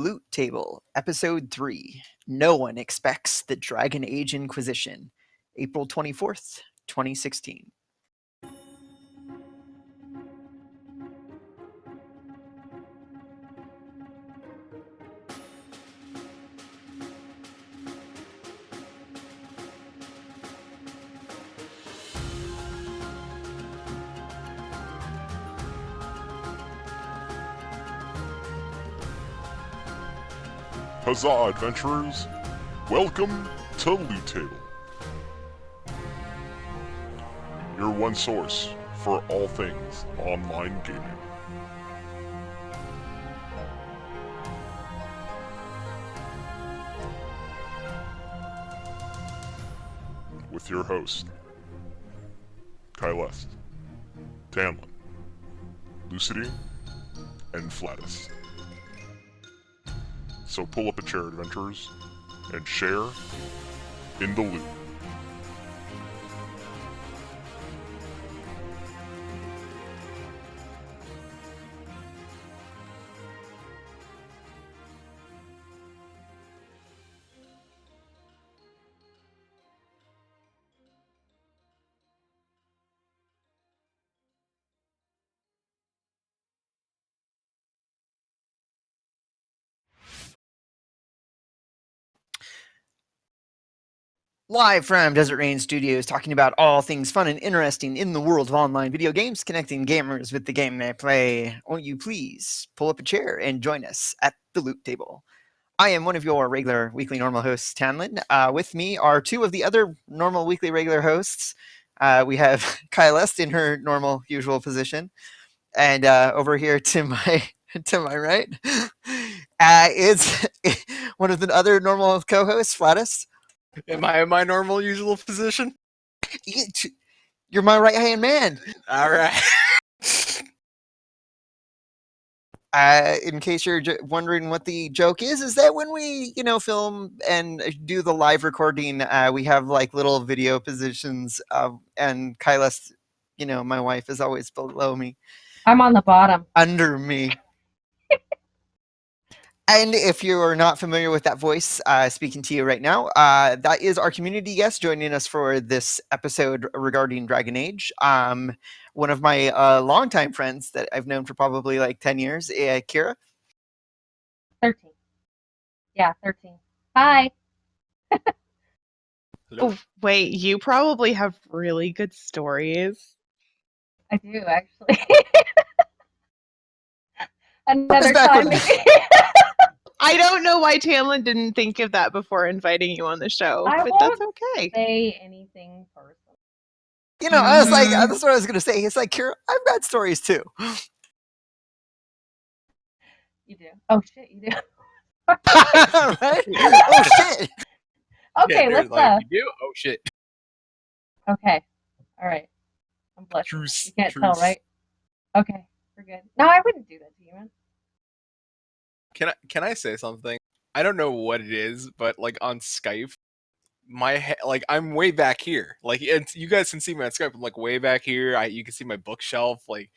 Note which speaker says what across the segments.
Speaker 1: Loot Table, Episode 3. No One Expects the Dragon Age Inquisition. April 24th, 2016.
Speaker 2: Huzzah, adventurers! Welcome to Loot Table, your one source for all things online gaming. With your host, Caeleste, Tannlin, Lucitie, and Flattuss. So pull up a chair, adventurers, and share in the loot.
Speaker 1: Live from Desert Rain Studios, talking about all things fun and interesting in the world of online video games, connecting gamers with the game they play. Won't you please pull up a chair and join us at the Loot Table? I am one of your regular weekly normal hosts, Tannlin. With me are two of the other normal weekly regular hosts. We have Caeleste in her normal usual position, and over here to my right is one of the other normal co-hosts, Flattuss.
Speaker 3: Am I in my normal usual position?
Speaker 1: You're my right-hand man.
Speaker 3: All right.
Speaker 1: In case you're wondering what the joke is that when we, film and do the live recording, we have like little video positions, and Caeleste, my wife is always below me.
Speaker 4: I'm on the bottom.
Speaker 1: Under me. And if you are not familiar with that voice speaking to you right now, that is our community guest joining us for this episode regarding Dragon Age. One of my longtime friends that I've known for probably like 10 years, Kira.
Speaker 4: 13. Yeah, 13. Hi.
Speaker 5: Oh, wait, you probably have really good stories.
Speaker 4: I do, actually. Another time.
Speaker 5: I don't know why Tannlin didn't think of that before inviting you on the show, but that's okay.
Speaker 4: Say anything personal.
Speaker 1: I was like, that's what I was going to say. It's like, Kira, I've got stories too.
Speaker 4: You do. Oh, shit, you do.
Speaker 1: Right? Oh, shit.
Speaker 4: Okay,
Speaker 3: yeah,
Speaker 4: let's...
Speaker 3: You do? Oh, shit.
Speaker 4: Okay. All right. I'm blushing.
Speaker 3: Truce.
Speaker 4: You can't tell, right? Okay, we're good. No, I wouldn't do that to you, man.
Speaker 3: Can I say something? I don't know what it is, but like on Skype, I'm way back here. Like you guys can see me on Skype. I'm like way back here. You can see my bookshelf. Like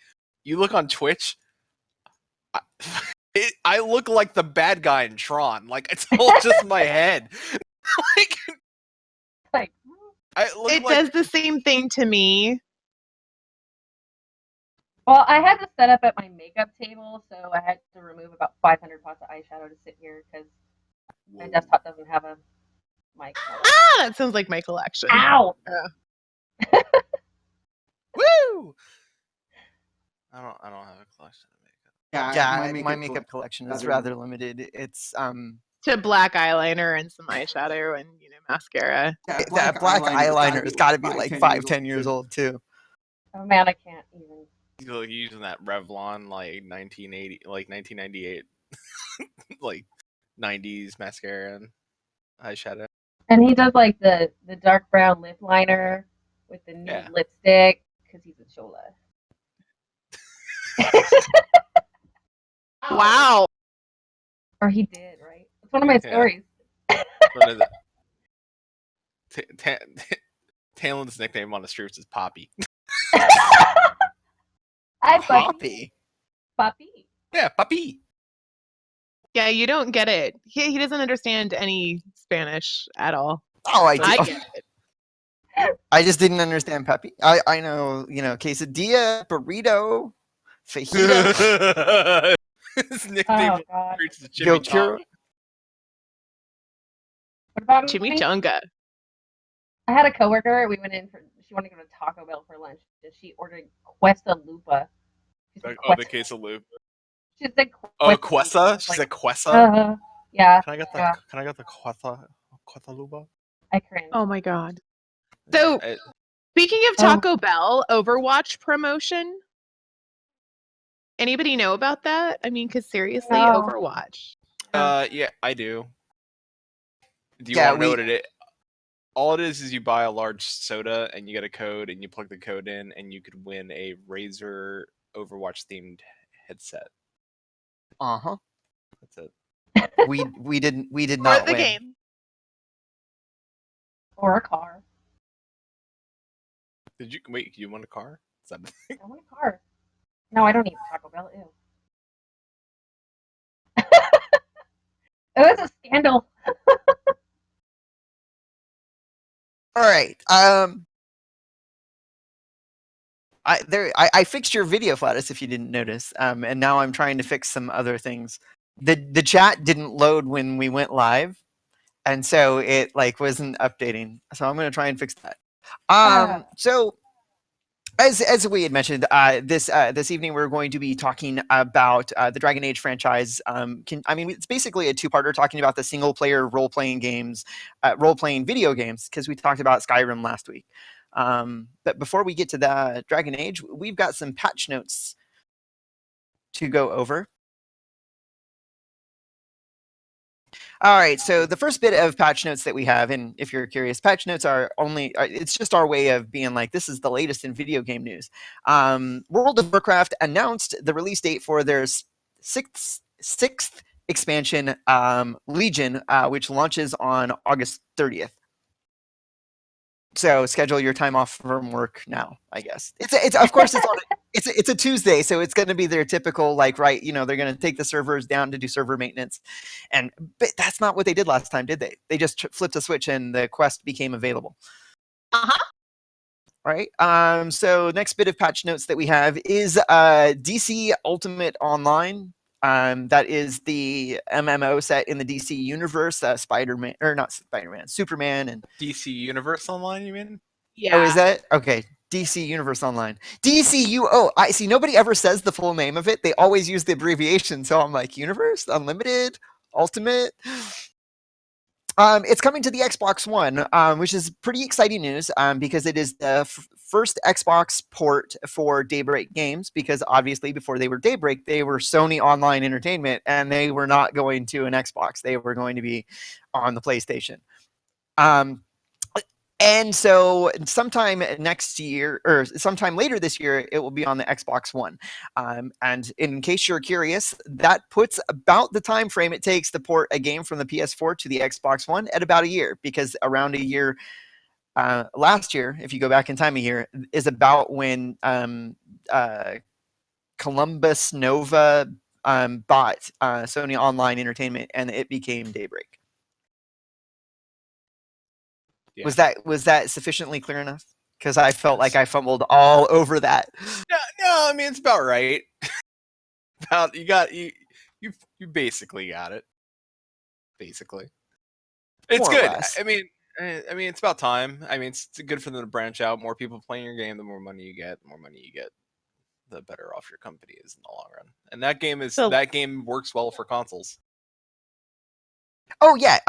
Speaker 3: you look on Twitch, I look like the bad guy in Tron. Like it's all just my head.
Speaker 5: It does the same thing to me.
Speaker 4: Well, I had to set up at my makeup table, so I had to remove about 500 pots of eyeshadow to sit here because my desktop doesn't have a mic.
Speaker 5: That sounds like my collection.
Speaker 4: Ow!
Speaker 3: Woo! I don't have a collection of makeup.
Speaker 1: Yeah, my makeup collection is rather limited. It's
Speaker 5: to black eyeliner and some eyeshadow and mascara.
Speaker 1: That black eyeliner has got to be like 5-10 years old too.
Speaker 4: Oh man, I can't even.
Speaker 3: He's like using that Revlon like 1998, like 90s mascara and eyeshadow.
Speaker 4: And he does like the dark brown lip liner with the nude lipstick because he's a chola.
Speaker 5: Wow.
Speaker 4: Or he did, right? It's one of my stories.
Speaker 3: What is it? Tannlin's nickname on the streets is Poppy.
Speaker 4: Hi,
Speaker 1: Poppy.
Speaker 4: Poppy.
Speaker 3: Yeah, Poppy.
Speaker 5: Yeah, you don't get it. He doesn't understand any Spanish at all.
Speaker 1: Oh, I
Speaker 5: I
Speaker 1: do.
Speaker 5: get it.
Speaker 1: I just didn't understand Pepe. I know, quesadilla, burrito, fajita,
Speaker 3: His nickname
Speaker 4: Oh god.
Speaker 3: is Jimmy Chong.
Speaker 1: gyokuro.
Speaker 4: What about me?
Speaker 5: Chimichanga.
Speaker 4: I had a coworker. We went in for. She wanted to go to Taco Bell for lunch, and she ordered Cuesta Lupa. She said
Speaker 3: Oh, the
Speaker 4: Cuesta.
Speaker 3: quesalupa.
Speaker 4: She said
Speaker 3: Oh,
Speaker 4: Cuesta.
Speaker 3: Quesa? She said Quesa?
Speaker 4: Yeah.
Speaker 3: Can I get the
Speaker 4: Yeah.
Speaker 3: Quetaluba?
Speaker 4: I cringe.
Speaker 5: Oh my god. So,
Speaker 3: Yeah,
Speaker 5: speaking of
Speaker 4: Oh.
Speaker 5: Taco Bell Overwatch promotion, anybody know about that? I mean, because seriously,
Speaker 4: No.
Speaker 5: Overwatch.
Speaker 3: yeah, I do. Do you
Speaker 1: Yeah,
Speaker 3: want to know what it is? All it is you buy a large soda and you get a code and you plug the code in and you could win a Razer Overwatch themed headset.
Speaker 1: Uh-huh.
Speaker 3: That's it.
Speaker 1: We did
Speaker 5: For
Speaker 1: not
Speaker 5: the
Speaker 1: win.
Speaker 5: game.
Speaker 4: Or a car.
Speaker 3: Did you wait? You want a car? Is that the thing?
Speaker 4: I want a car. No, I don't eat Taco Bell. Ew. It was a scandal.
Speaker 1: All right. I fixed your video, Flattuss, if you didn't notice. And now I'm trying to fix some other things. The chat didn't load when we went live, and so it wasn't updating. So I'm gonna try and fix that. So as we had mentioned, this evening we're going to be talking about the Dragon Age franchise. It's basically a two-parter talking about the single-player role-playing games, role-playing video games, because we talked about Skyrim last week. But before we get to the Dragon Age, we've got some patch notes to go over. All right, so the first bit of patch notes that we have, and if you're curious, patch notes are it's just our way of being like, this is the latest in video game news. World of Warcraft announced the release date for their sixth expansion, Legion, which launches on August 30th. So schedule your time off from work now, I guess. It's of course it's a Tuesday, so it's going to be their typical they're going to take the servers down to do server maintenance, but that's not what they did last time, did they? They just flipped a switch and the quest became available. Right. So next bit of patch notes that we have is DC Ultimate Online. That is the MMO set in the DC universe. Spider-Man, or not Spider-Man, Superman, and
Speaker 3: DC Universe Online, you mean?
Speaker 5: Yeah.
Speaker 1: Oh, is that okay? DC Universe Online. DCU. Oh, I see. Nobody ever says the full name of it. They always use the abbreviation. So I'm like, Universe, Unlimited, Ultimate. It's coming to the Xbox One, which is pretty exciting news because it is the first Xbox port for Daybreak Games, because obviously before they were Daybreak, they were Sony Online Entertainment, and they were not going to an Xbox. They were going to be on the PlayStation. And so sometime next year, or sometime later this year, it will be on the Xbox One. And in case you're curious, that puts about the time frame it takes to port a game from the PS4 to the Xbox One at about a year, because around a year last year, if you go back in time a year, is about when Columbus Nova bought Sony Online Entertainment, and it became Daybreak.
Speaker 3: Yeah.
Speaker 1: Was that sufficiently clear enough? Because I felt like I fumbled all over that.
Speaker 3: No, I mean it's about right. You basically got it. Basically, it's
Speaker 1: More or
Speaker 3: good.
Speaker 1: less.
Speaker 3: I mean, it's about time. I mean, it's good for them to branch out. More people playing your game, the more money you get. The more money you get, the better off your company is in the long run. And that game works well for consoles.
Speaker 1: Oh yeah,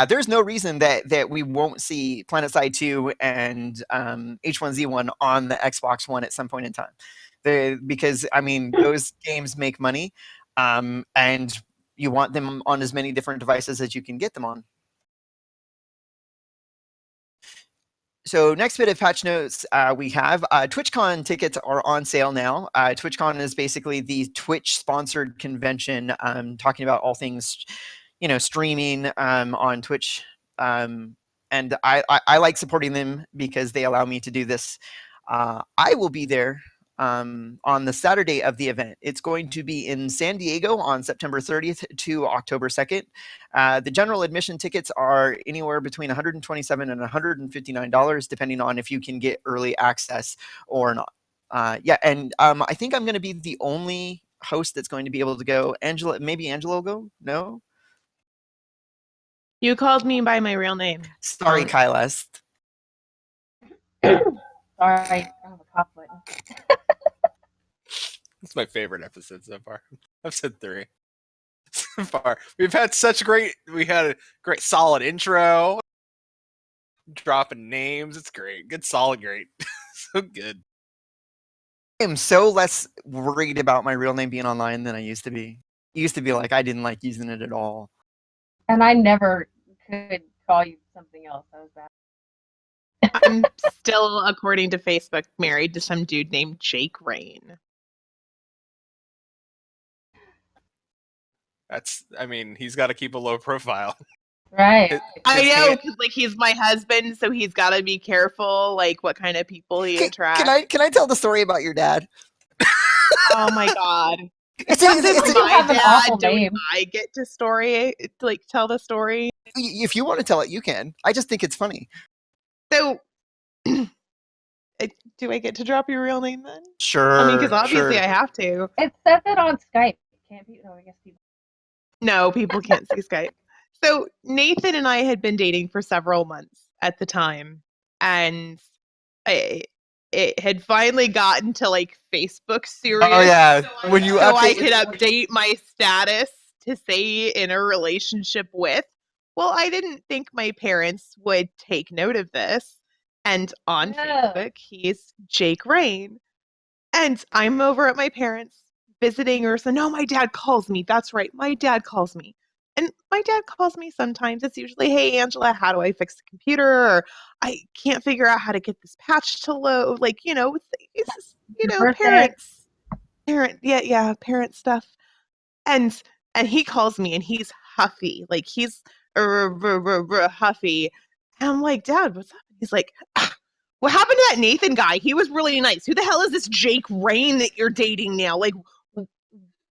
Speaker 1: there's no reason that we won't see PlanetSide 2 and H1Z1 on the Xbox One at some point in time. Because I mean, those games make money, and you want them on as many different devices as you can get them on. So next bit of patch notes we have TwitchCon tickets are on sale now. TwitchCon is basically the Twitch-sponsored convention talking about all things, streaming on Twitch. And I like supporting them because they allow me to do this. I will be there on the Saturday of the event. It's going to be in San Diego on September 30th to October 2nd. The general admission tickets are anywhere between $127 and $159, depending on if you can get early access or not. Yeah, and I think I'm going to be the only host that's going to be able to go. Angela, maybe Angela will go? No?
Speaker 5: You called me by my real name.
Speaker 1: Sorry, Caeleste.
Speaker 4: Sorry, I don't have a cough button.
Speaker 3: It's my favorite episode so far. Episode 3. So far. We had a great solid intro. Dropping names. It's great. Good, solid, great. So good.
Speaker 1: I am so less worried about my real name being online than I used to be. It used to be like I didn't like using it at all.
Speaker 4: And I never could call you something else. That was bad.
Speaker 5: I'm still, according to Facebook, married to some dude named Jake Rain.
Speaker 3: He's got to keep a low profile.
Speaker 4: Right.
Speaker 5: I know, because like he's my husband, so he's got to be careful, like what kind of people he attracts.
Speaker 1: Can I tell the story about your dad?
Speaker 5: Oh my god!
Speaker 1: It's
Speaker 5: my dad. Don't
Speaker 4: name.
Speaker 5: I get to tell the story?
Speaker 1: If you want to tell it, you can. I just think it's funny.
Speaker 5: So, do I get to drop your real name then?
Speaker 1: Sure.
Speaker 5: I mean, because obviously
Speaker 1: sure.
Speaker 5: I have to.
Speaker 4: It says it on Skype. Can't be. No, I guess people.
Speaker 5: No, people can't see Skype. So Nathan and I had been dating for several months at the time, and it had finally gotten to like Facebook serious.
Speaker 1: Oh yeah,
Speaker 5: so
Speaker 1: when you
Speaker 5: I could update my status to say in a relationship with. Well, I didn't think my parents would take note of this, and on Facebook he's Jake Rain, and I'm over at my parents visiting or so. No, my dad calls me. That's right, my dad calls me. And my dad calls me sometimes. It's usually, hey, Angela, how do I fix the computer? Or I can't figure out how to get this patch to load. Like, it's parent stuff. And he calls me and he's huffy. Like, he's huffy. And I'm like, Dad, what's up? He's like, what happened to that Nathan guy? He was really nice. Who the hell is this Jake Rain that you're dating now? Like,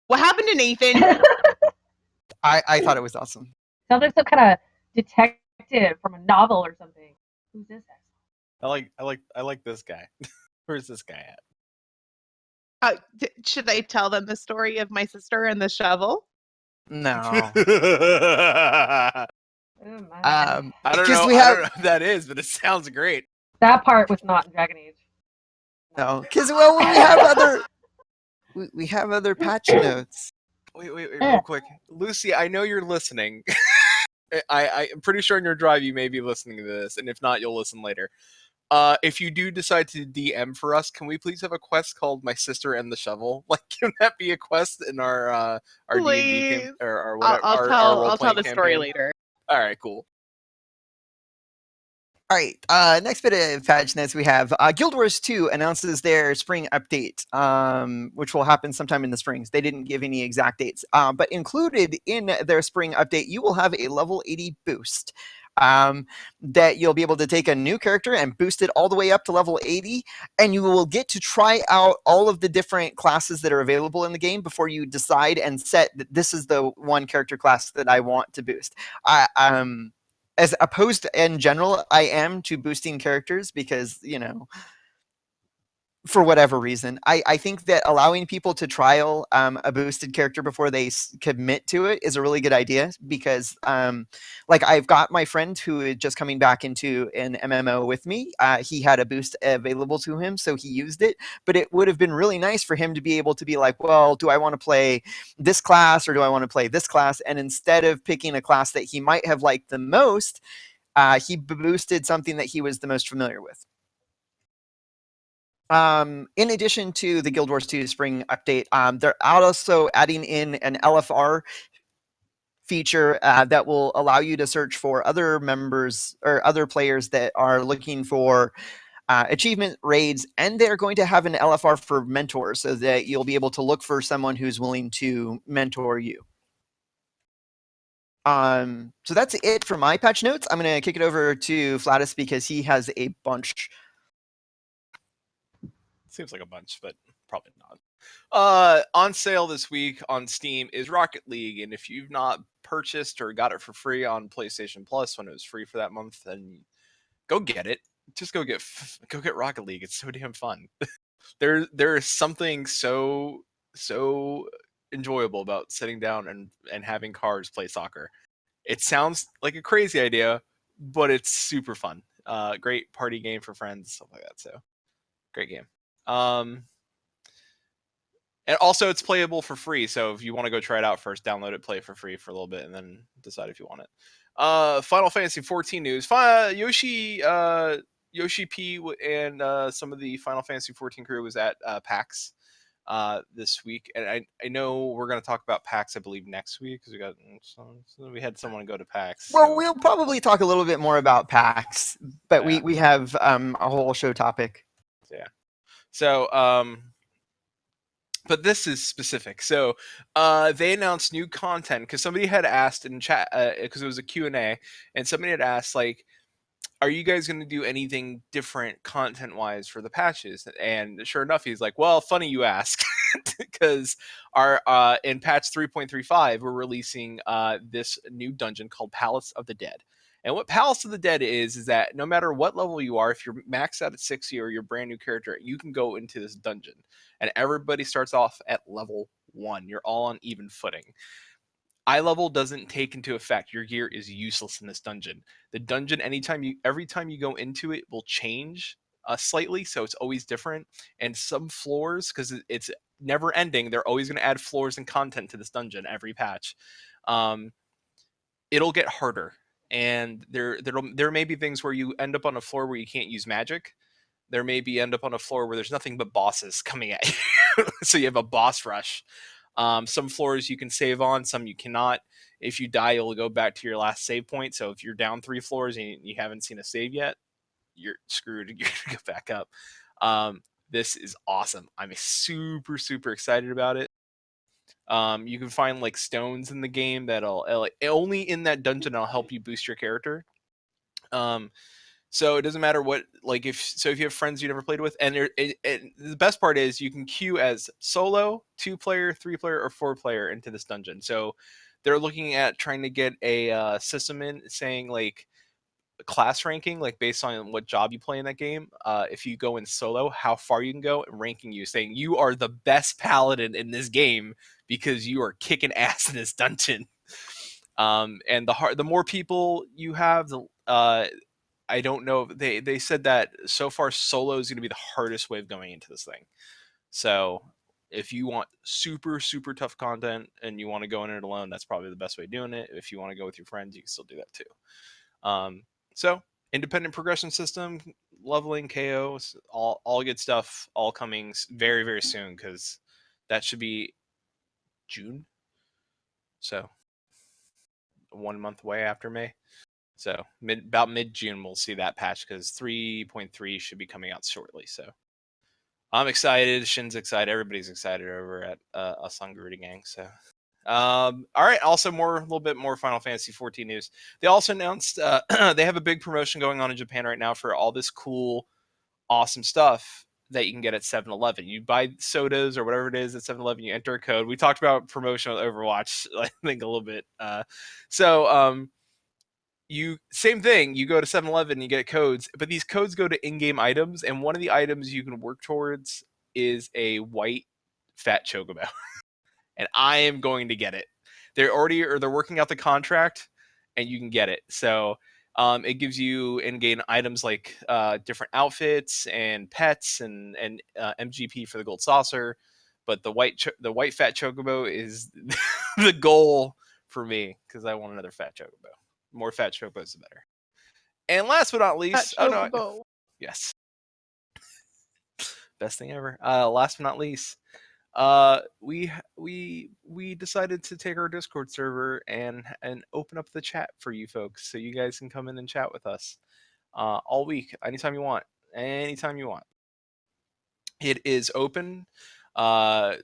Speaker 5: what happened to Nathan?
Speaker 1: I thought it was awesome.
Speaker 4: Sounds like some kind of detective from a novel or something. Who's this?
Speaker 3: I like this guy. Where's this guy
Speaker 5: at? Should I tell them the story of my sister and the shovel?
Speaker 1: No.
Speaker 3: I don't know. I don't know what that is, but it sounds great.
Speaker 4: That part was not in Dragon Age.
Speaker 1: No, because we have other patch notes.
Speaker 3: Wait, real quick, Lucy. I know you're listening. I'm pretty sure in your drive you may be listening to this, and if not, you'll listen later. If you do decide to DM for us, can we please have a quest called "My Sister and the Shovel"? Like, can that be a quest in our D&D or whatever?
Speaker 5: I'll tell the story later.
Speaker 3: All right, cool.
Speaker 1: All right, next bit of patch notes we have. Guild Wars 2 announces their spring update, which will happen sometime in the springs. They didn't give any exact dates, but included in their spring update, you will have a level 80 boost. That you'll be able to take a new character and boost it all the way up to level 80, and you will get to try out all of the different classes that are available in the game before you decide and set that this is the one character class that I want to boost. As opposed to, in general, I am to boosting characters because, for whatever reason, I think that allowing people to trial a boosted character before they commit to it is a really good idea because, like, I've got my friend who is just coming back into an MMO with me. He had a boost available to him, so he used it, but it would have been really nice for him to be able to be like, well, do I want to play this class or do I want to play this class? And instead of picking a class that he might have liked the most, he boosted something that he was the most familiar with. In addition to the Guild Wars 2 spring update, they're also adding in an LFR feature that will allow you to search for other members or other players that are looking for achievement raids, and they're going to have an LFR for mentors so that you'll be able to look for someone who's willing to mentor you. So that's it for my patch notes. I'm going to kick it over to Flattuss because he has a bunch.
Speaker 3: Seems like a bunch, but probably not. On sale this week on Steam is Rocket League, and if you've not purchased or got it for free on PlayStation Plus when it was free for that month, then go get it. Just go get Rocket League. It's so damn fun. There is something so enjoyable about sitting down and having cars play soccer. It sounds like a crazy idea, but it's super fun. Great party game for friends, stuff like that. So great game. And also it's playable for free. So if you want to go try it out first, download it, play it for free for a little bit, and then decide if you want it. Final Fantasy 14 news. Yoshi P and some of the Final Fantasy 14 crew was at PAX this week, and I know we're going to talk about PAX, I believe, next week because we had someone go to PAX.
Speaker 1: Well,
Speaker 3: so-
Speaker 1: we'll probably talk a little bit more about PAX, but
Speaker 3: Yeah.
Speaker 1: we have a whole show topic.
Speaker 3: Yeah. So, but this is specific. So, they announced new content because somebody had asked in chat because it was a Q&A, and somebody had asked like, are you guys going to do anything different content-wise for the patches? And sure enough, he's like, well, funny you ask, because our in patch 3.35, we're releasing this new dungeon called Palace of the Dead. And what Palace of the Dead is that no matter what level you are, if you're maxed out at 60 or you're a brand new character, you can go into this dungeon. And everybody starts off at level 1. You're all on even footing. Eye level doesn't take into effect. Your gear is useless in this dungeon. The dungeon, every time you go into it, will change slightly, so it's always different. And some floors, because it's never ending, they're always going to add floors and content to this dungeon every patch. It'll get harder, and there may be things where you end up on a floor where you can't use magic. There may be end up on a floor where there's nothing but bosses coming at you, so you have a boss rush. Some floors you can save on, some you cannot. If you die, you'll go back to your last save point. So if you're down 3 floors and you haven't seen a save yet, you're screwed. You're gonna go back up. This is awesome. I'm super excited about it. You can find like stones in the game that'll only in that dungeon. I'll help you boost your character. So it doesn't matter what, like if you have friends you never played with, and the best part is you can queue as solo, 2-player, 3-player, or 4-player into this dungeon. So they're looking at trying to get a system in saying like class ranking, like based on what job you play in that game. If you go in solo, how far you can go, and ranking you, saying you are the best paladin in this game because you are kicking ass in this dungeon. And the more people you have, the I don't know. They said that so far solo is going to be the hardest way of going into this thing. So if you want super tough content and you want to go in it alone, that's probably the best way of doing it. If you want to go with your friends, you can still do that too. So independent progression system, leveling, KO, all good stuff, all coming very soon because that should be June. So 1 month away after May. So about mid-June, we'll see that patch because 3.3 should be coming out shortly. So I'm excited. Shin's excited. Everybody's excited over at us on Garuda Gang. So, all right. Also, a little bit more Final Fantasy 14 news. They also announced they have a big promotion going on in Japan right now for all this cool, awesome stuff that you can get at 7-Eleven. You buy sodas or whatever it is at 7-Eleven. You enter a code. We talked about promotion with Overwatch, I think, a little bit. Same thing, you go to 7-Eleven, you get codes, but these codes go to in-game items, and one of the items you can work towards is a white fat chocobo. And I am going to get it. They're working out the contract, and you can get it. So it gives you in-game items like different outfits and pets and MGP for the gold saucer. But the white fat chocobo is the goal for me because I want another fat chocobo. More fat chocobos, the better. And last but not least, yes, best thing ever. Last but not least, we decided to take our Discord server and open up the chat for you folks, so you guys can come in and chat with us all week, anytime you want. It is open. I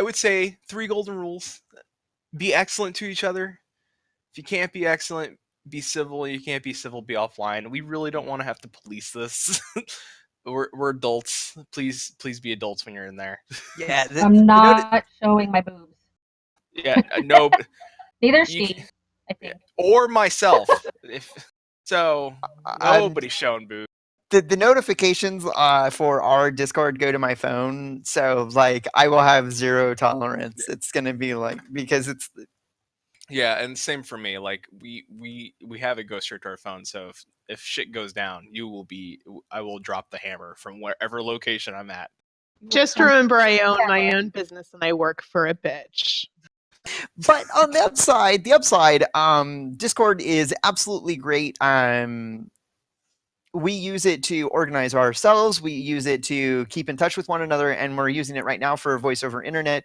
Speaker 3: would say 3 golden rules: be excellent to each other. If you can't be excellent, be civil. You can't be civil, be offline. We really don't want to have to police this. we're adults. Please be adults when you're in there.
Speaker 1: Yeah,
Speaker 4: I'm not showing my boobs.
Speaker 3: Yeah, no, but
Speaker 4: Neither is
Speaker 3: you
Speaker 4: she, I think.
Speaker 3: or myself. If so, nobody's showing boobs.
Speaker 1: the notifications for our Discord go to my phone, so like I will have zero tolerance. It's gonna be like, because it's
Speaker 3: Yeah, and same for me. Like we have it go straight to our phone. So if shit goes down, I will drop the hammer from wherever location I'm at.
Speaker 5: Just remember, I own my own business and I work for a bitch.
Speaker 1: But on the upside, Discord is absolutely great. We use it to organize ourselves. We use it to keep in touch with one another, and we're using it right now for voice over internet.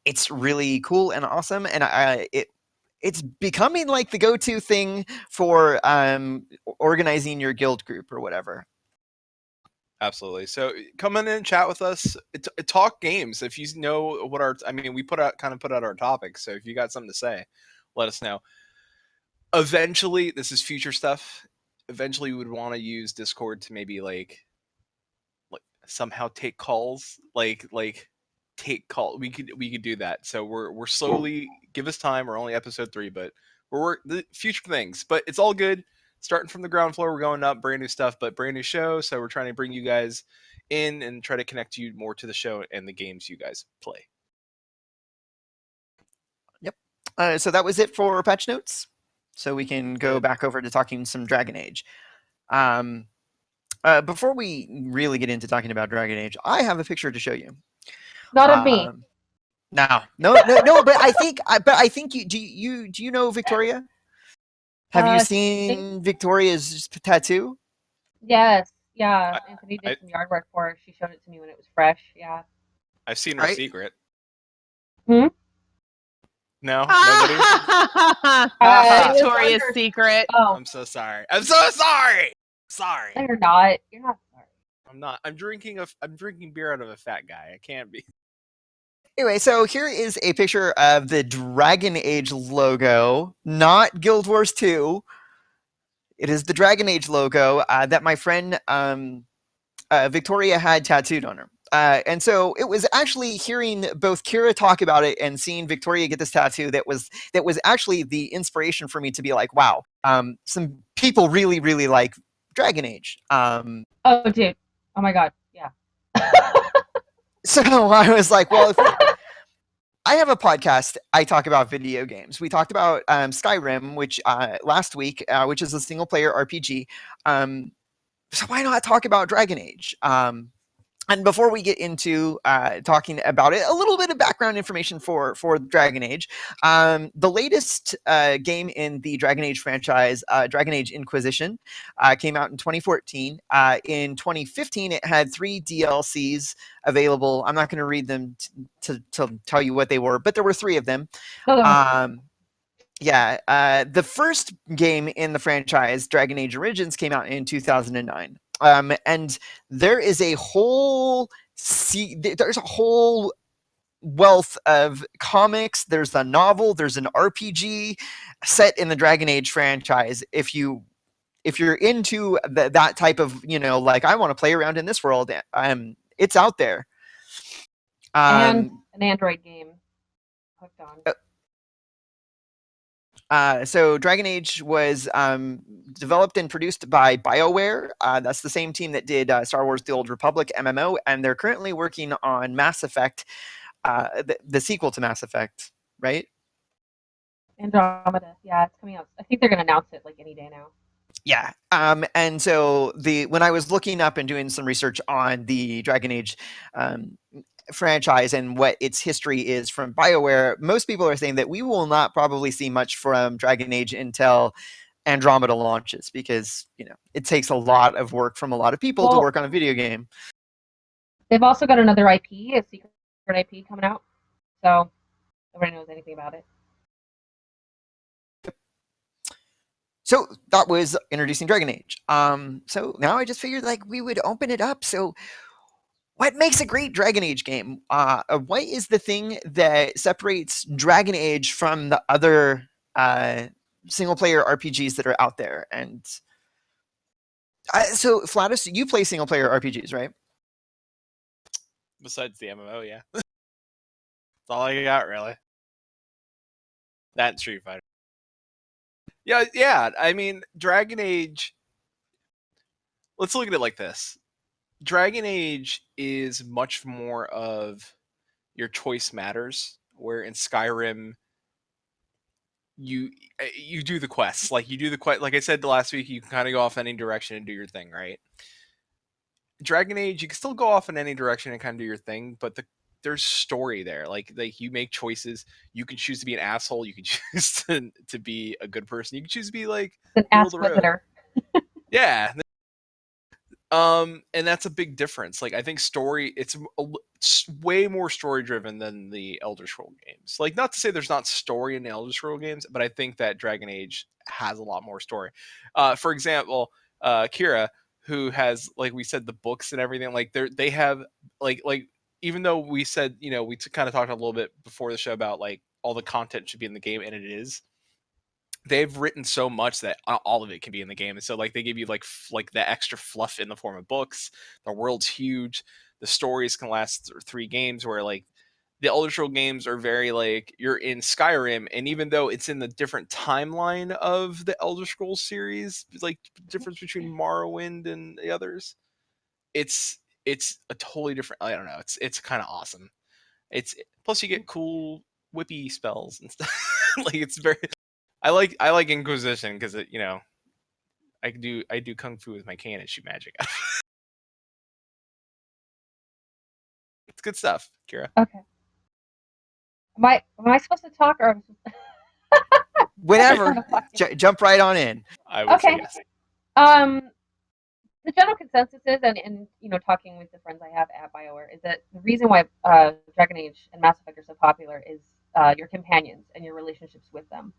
Speaker 1: It's really cool and awesome, and it's becoming like the go-to thing for organizing your guild group or whatever.
Speaker 3: Absolutely. So come in and chat with us. Talk games. If you know what we put out our topics. So if you got something to say, let us know. Eventually, this is future stuff. Eventually, we would want to use Discord to maybe like somehow take calls. Like take call. We could do that. So we're slowly, give us time. We're only episode 3, but we're the future things. But it's all good. Starting from the ground floor, we're going up, brand new stuff, but brand new show. So we're trying to bring you guys in and try to connect you more to the show and the games you guys play.
Speaker 1: Yep. So that was it for patch notes. So we can go back over to talking some Dragon Age. Before we really get into talking about Dragon Age, I have a picture to show you.
Speaker 4: Not of me.
Speaker 1: No. But I think do you know Victoria? Have you seen Victoria's tattoo?
Speaker 4: Yes. Yeah. Anthony did some yard work for her. She showed it to me when it was fresh. Yeah.
Speaker 3: I've seen her secret.
Speaker 4: Hmm?
Speaker 3: No, nobody.
Speaker 5: Victoria's Secret.
Speaker 4: Oh,
Speaker 3: I'm so sorry. I'm so sorry. Sorry.
Speaker 4: no, you're not. You're not sorry.
Speaker 3: I'm not. I'm drinking beer out of a fat guy. I can't be.
Speaker 1: Anyway, so here is a picture of the Dragon Age logo, not Guild Wars 2. It is the Dragon Age logo that my friend Victoria had tattooed on her. And so it was actually hearing both Kira talk about it and seeing Victoria get this tattoo that was actually the inspiration for me to be like, wow, some people really, really like Dragon Age.
Speaker 4: Oh, dude. Oh my god. Yeah.
Speaker 1: So I was like, well, I have a podcast. I talk about video games. We talked about Skyrim, which last week, which is a single player RPG. So why not talk about Dragon Age? And before we get into talking about it, a little bit of background information for Dragon Age. The latest game in the Dragon Age franchise, Dragon Age Inquisition, came out in 2014. In 2015, it had 3 DLCs available. I'm not going to read them to tell you what they were, but there were 3 of them. Yeah, the first game in the franchise, Dragon Age Origins, came out in 2009. And there is a whole wealth of comics. There's a novel. There's an RPG set in the Dragon Age franchise. If you're into that type of, like, I want to play around in this world, it's out there.
Speaker 4: And an Android game hooked on.
Speaker 1: So Dragon Age was developed and produced by BioWare. That's the same team that did Star Wars The Old Republic MMO, and they're currently working on Mass Effect, the sequel to Mass Effect, right?
Speaker 4: Andromeda. Yeah, it's coming out. I think they're going to announce it like any day now.
Speaker 1: Yeah. And so when I was looking up and doing some research on the Dragon Age franchise and what its history is from BioWare, most people are saying that we will not probably see much from Dragon Age until Andromeda launches, because it takes a lot of work from a lot of people to work on a video game.
Speaker 4: They've also got another IP, a secret IP coming out, so nobody knows anything about it.
Speaker 1: So that was introducing Dragon Age. So now I just figured like we would open it up. So what makes a great Dragon Age game? What is the thing that separates Dragon Age from the other single-player RPGs that are out there? And So Flattuss, you play single player RPGs, right?
Speaker 3: Besides the MMO, yeah. That's all I got, really. That and Street Fighter. Yeah. I mean, Dragon Age. Let's look at it like this. Dragon Age is much more of your choice matters, where in Skyrim you do the quests. Like you do the quest. Like I said last week, you can kind of go off any direction and do your thing, right? Dragon Age, you can still go off in any direction and kind of do your thing, but there's story there. Like you make choices. You can choose to be an asshole. You can choose to be a good person. You can choose to be like
Speaker 4: An
Speaker 3: middle
Speaker 4: ass
Speaker 3: of the road.
Speaker 4: visitor.
Speaker 3: Yeah. And that's a big difference. Like I think story, it's way more story driven than the Elder Scroll games. Like not to say there's not story in the Elder Scroll games, but I think that Dragon Age has a lot more story. For example, Kira, who has, like we said, the books and everything, like they have like even though we said, you know, we kind of talked a little bit before the show about like all the content should be in the game, and it is. They've written so much that all of it can be in the game, and so like they give you like the extra fluff in the form of books. The world's huge. The stories can last 3 games, where like the Elder Scroll games are very like you're in Skyrim, and even though it's in the different timeline of the Elder Scrolls series, like difference between Morrowind and the others, it's a totally different. I don't know. It's kind of awesome. It's plus you get cool whippy spells and stuff. Like it's very. I like Inquisition because it, you know, I do kung fu with my cane and shoot magic. It's good stuff, Kira.
Speaker 4: Okay. Am I supposed to talk or?
Speaker 1: Whenever, jump right on in.
Speaker 3: I would say yes.
Speaker 4: The general consensus is, and you know, talking with the friends I have at BioWare, is that the reason why Dragon Age and Mass Effect are so popular is your companions and your relationships with them.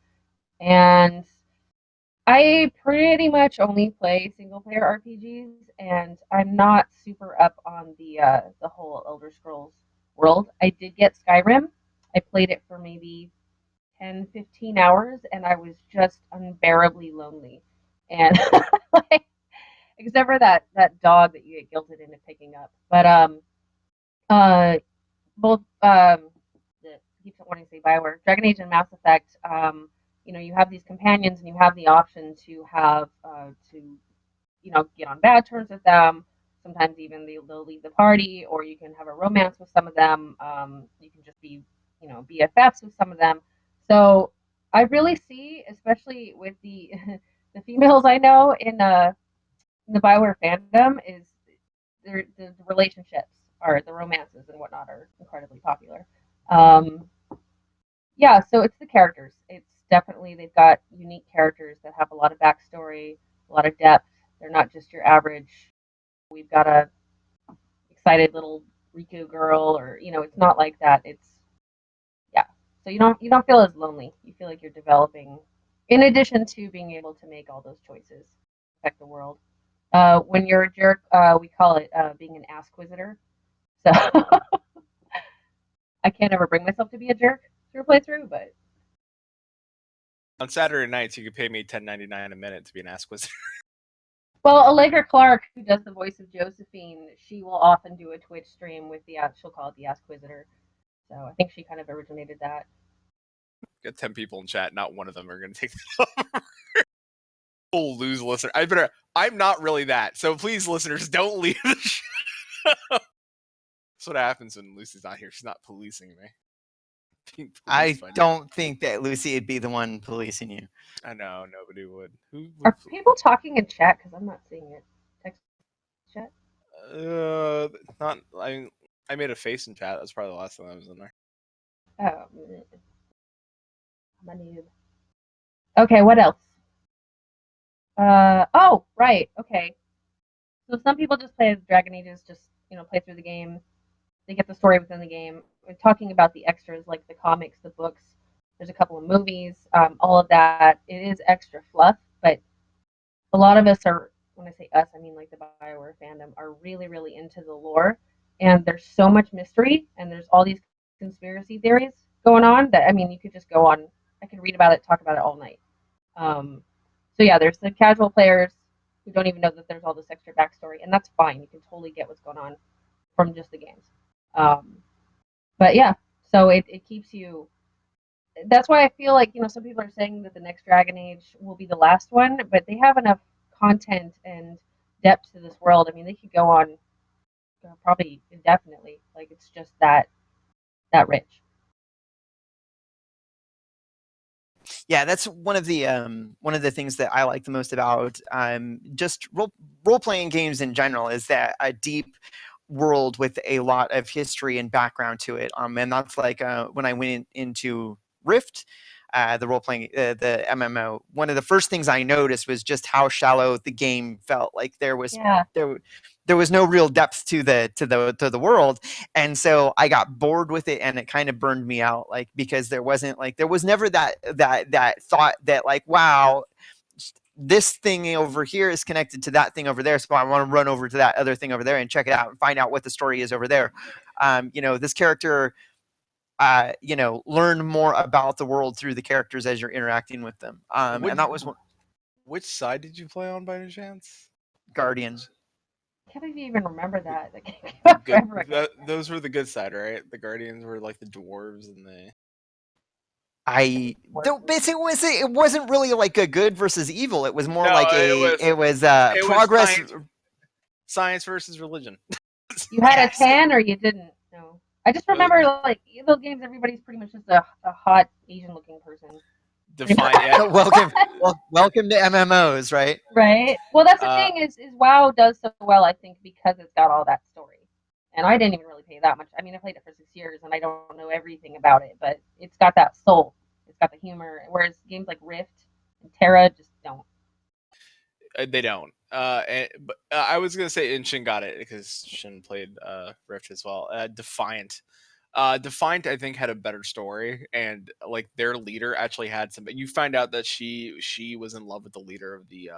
Speaker 4: And I pretty much only play single player RPGs, and I'm not super up on the whole Elder Scrolls world. I did get Skyrim. I played it for maybe 10, 15 hours, and I was just unbearably lonely. And like, except for that dog that you get guilted into picking up. But both keeps wanting to say Bioware, Dragon Age and Mass Effect. You know, you have these companions, and you have the option to have you know, get on bad terms with them. Sometimes even they'll leave the party, or you can have a romance with some of them. You can just be, you know, BFFs with some of them. So I really see, especially with the the females I know in the Bioware fandom, is the relationships or the romances and whatnot are incredibly popular. Yeah, so it's the characters. It's definitely, they've got unique characters that have a lot of backstory, a lot of depth. They're not just your average. We've got a excited little Riku girl, or you know, it's not like that. It's yeah. So you don't feel as lonely. You feel like you're developing, in addition to being able to make all those choices, affect the world. When you're a jerk, we call it being an assquisitor. So I can't ever bring myself to be a jerk through a playthrough, but
Speaker 3: On Saturday nights, you could pay me $10.99 a minute to be an ass quiz.
Speaker 4: well, Allegra Clark, who does the voice of Josephine, she will often do a Twitch stream with the she'll call it the Assquisitor. So I think she kind of originated that.
Speaker 3: Got 10 people in chat. Not one of them are going to take this over. We'll lose listener. I'm not really that. So please, listeners, don't leave the show. That's what happens when Lucy's not here. She's not policing me.
Speaker 1: I don't think that Lucy would be the one policing you.
Speaker 3: I know, nobody would. Who would
Speaker 4: Are people talking in chat? Because I'm not seeing it. Text chat?
Speaker 3: Not. I made a face in chat. That's probably the last time I was in there.
Speaker 4: Oh, I'm a noob. Okay, what else? Oh, right. Okay. So some people just play as Dragon Ages, just, you know, play through the game. They get the story within the game. We're talking about the extras, like the comics, the books. There's a couple of movies, all of that. It is extra fluff, but a lot of us are, when I say us, I mean like the Bioware fandom, are really, really into the lore. And there's so much mystery, and there's all these conspiracy theories going on that, I mean, you could just go on, I could read about it, talk about it all night. So yeah, there's the casual players, who don't even know that there's all this extra backstory, and that's fine. You can totally get what's going on from just the games. But yeah, so it keeps you. That's why I feel like, some people are saying that the next Dragon Age will be the last one, but they have enough content and depth to this world. I mean, they could go on probably indefinitely. Like, it's just that rich.
Speaker 1: Yeah, that's one of the things that I like the most about just role playing games in general, is that a deep world with a lot of history and background to it. And that's like when I went into Rift, the role playing, the MMO. One of the first things I noticed was just how shallow the game felt. Like there was no real depth to the world, and so I got bored with it, and it kind of burned me out. Like, because there was never that thought that, like, wow, this thing over here is connected to that thing over there, so I want to run over to that other thing over there and check it out and find out what the story is over there. This character, learn more about the world through the characters as you're interacting with them. And that was one.
Speaker 3: Which side did you play on by any chance?
Speaker 1: Guardian.
Speaker 4: I can't even remember that.
Speaker 3: Those were the good side, right? The Guardians were like the dwarves and the.
Speaker 1: I don't. Basically, it wasn't really like a good versus evil. It was more like it was progress.
Speaker 3: Science versus religion.
Speaker 4: You had a tan or you didn't? No. I just remember, like, those games, everybody's pretty much just a hot Asian-looking person.
Speaker 3: Define, yeah.
Speaker 1: welcome to MMOs, right?
Speaker 4: Right. Well, that's the thing is WoW does so well, I think, because it's got all that story. And I didn't even really pay that much. I mean, I played it for 6 years, and I don't know everything about it, but it's got that soul. It's got the humor. Whereas games like Rift and Terra just don't.
Speaker 3: They don't. But I was gonna say, and Shin got it because Shin played Rift as well. Defiant. Defiant, I think, had a better story, and like their leader actually had some. You find out that she was in love with the leader of the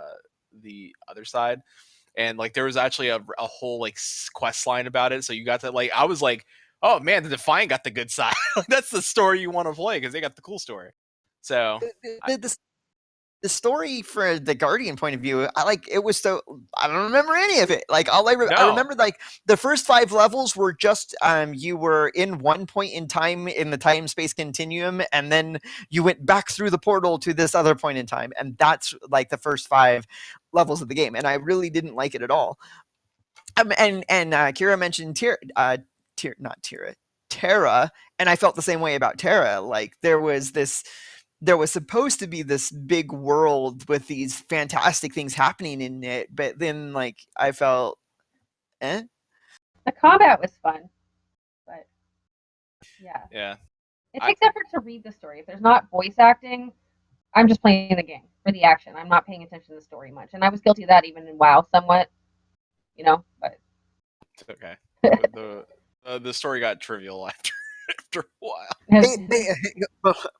Speaker 3: other side, and like there was actually a whole like quest line about it. So you got to, like, I was like, oh man, the Defiant got the good side. That's the story you want to play because they got the cool story. So
Speaker 1: the story for the Guardian point of view, I don't remember any of it. Like I remember, like, the first 5 levels were just you were in one point in time in the time space continuum, and then you went back through the portal to this other point in time, and that's like the first 5 levels of the game, and I really didn't like it at all. And Kira mentioned Terra, and I felt the same way about Terra. Like there was supposed to be this big world with these fantastic things happening in it, but then, like, I felt,
Speaker 4: The combat was fun, but
Speaker 3: yeah,
Speaker 4: it takes effort to read the story. If there's not voice acting, I'm just playing the game for the action. I'm not paying attention to the story much, and I was guilty of that even in WoW somewhat, but
Speaker 3: it's okay. The story got trivial after a while.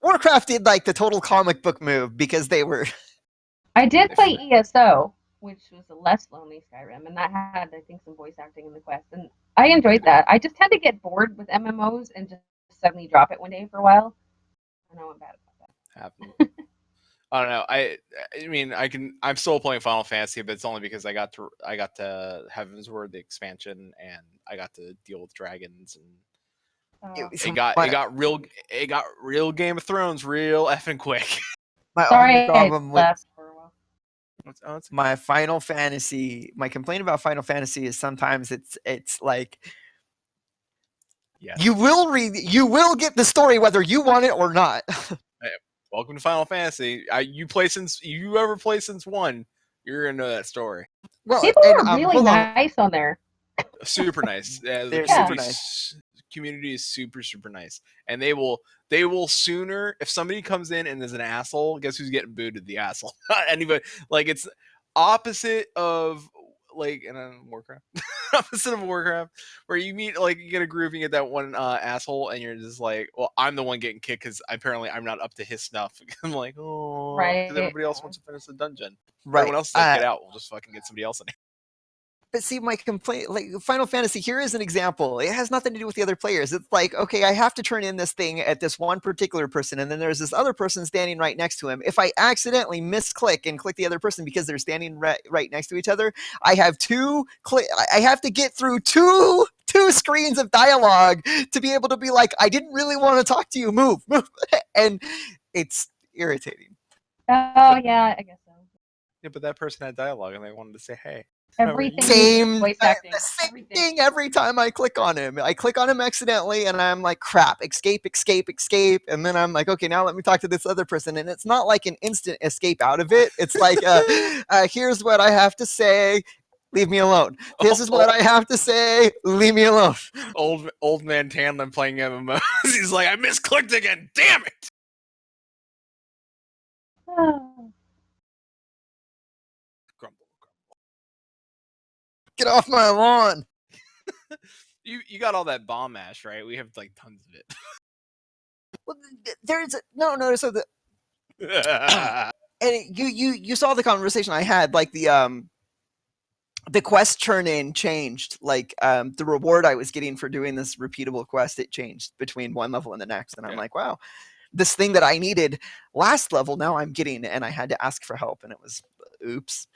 Speaker 1: WarCraft did like the total comic book move because they were.
Speaker 4: I did play ESO, which was a less lonely Skyrim, and that had, I think, some voice acting in the quest, and I enjoyed that. I just tend to get bored with MMOs and just suddenly drop it one day for a while. I know I'm bad about that.
Speaker 3: Happened. I don't know. I mean, I'm still playing Final Fantasy, but it's only because I got to Heavensward, the expansion, and I got to deal with dragons, and it got real Game of Thrones real effing quick.
Speaker 1: Only problem with
Speaker 4: for a while.
Speaker 1: my Final Fantasy, my complaint about Final Fantasy is sometimes it's like, you will get the story whether you want it or not.
Speaker 3: Welcome to Final Fantasy. You ever play since 1, you're gonna know that story.
Speaker 4: Well, people are really nice on there.
Speaker 3: Super nice.
Speaker 1: They're super nice.
Speaker 3: Community is super, super nice, and they will sooner, if somebody comes in and is an asshole, guess who's getting booted? The asshole. Anybody. Like, it's opposite of, like, in Warcraft. Opposite of Warcraft, where you meet, like, you get a group, you get that one asshole, and you're just like, well, I'm the one getting kicked because apparently I'm not up to his snuff. I'm like, oh,
Speaker 4: right,
Speaker 3: because everybody else wants to finish the dungeon.
Speaker 1: Right.
Speaker 3: Everyone else is like, get out. We'll just fucking get somebody else in here.
Speaker 1: But see, my complaint, like Final Fantasy, here is an example. It has nothing to do with the other players. It's like, okay, I have to turn in this thing at this one particular person, and then there's this other person standing right next to him. If I accidentally misclick and click the other person because they're standing right next to each other, I have I have to get through two screens of dialogue to be able to be like, I didn't really want to talk to you. Move. And it's irritating.
Speaker 4: Oh yeah, I guess so.
Speaker 3: Yeah, but that person had dialogue and they wanted to say, "Hey."
Speaker 4: Everything
Speaker 1: Same
Speaker 4: voice acting.
Speaker 1: the same
Speaker 4: Everything.
Speaker 1: thing every time I click on him. I click on him accidentally, and I'm like, crap, escape, and then I'm like, okay, now let me talk to this other person, and it's not like an instant escape out of it. It's like, here's what I have to say. Leave me alone. This is what I have to say. Leave me alone.
Speaker 3: Old man Tannlin playing MMOs. He's like, I misclicked again. Damn it! Grumble.
Speaker 1: Get off my lawn.
Speaker 3: You got all that bomb ash, right? We have like tons of it.
Speaker 1: Well, there's no. So and you saw the conversation I had, like the quest turn in changed, like the reward I was getting for doing this repeatable quest, it changed between one level and the next, and I'm like, wow, this thing that I needed last level now I'm getting, and I had to ask for help, and it was oops.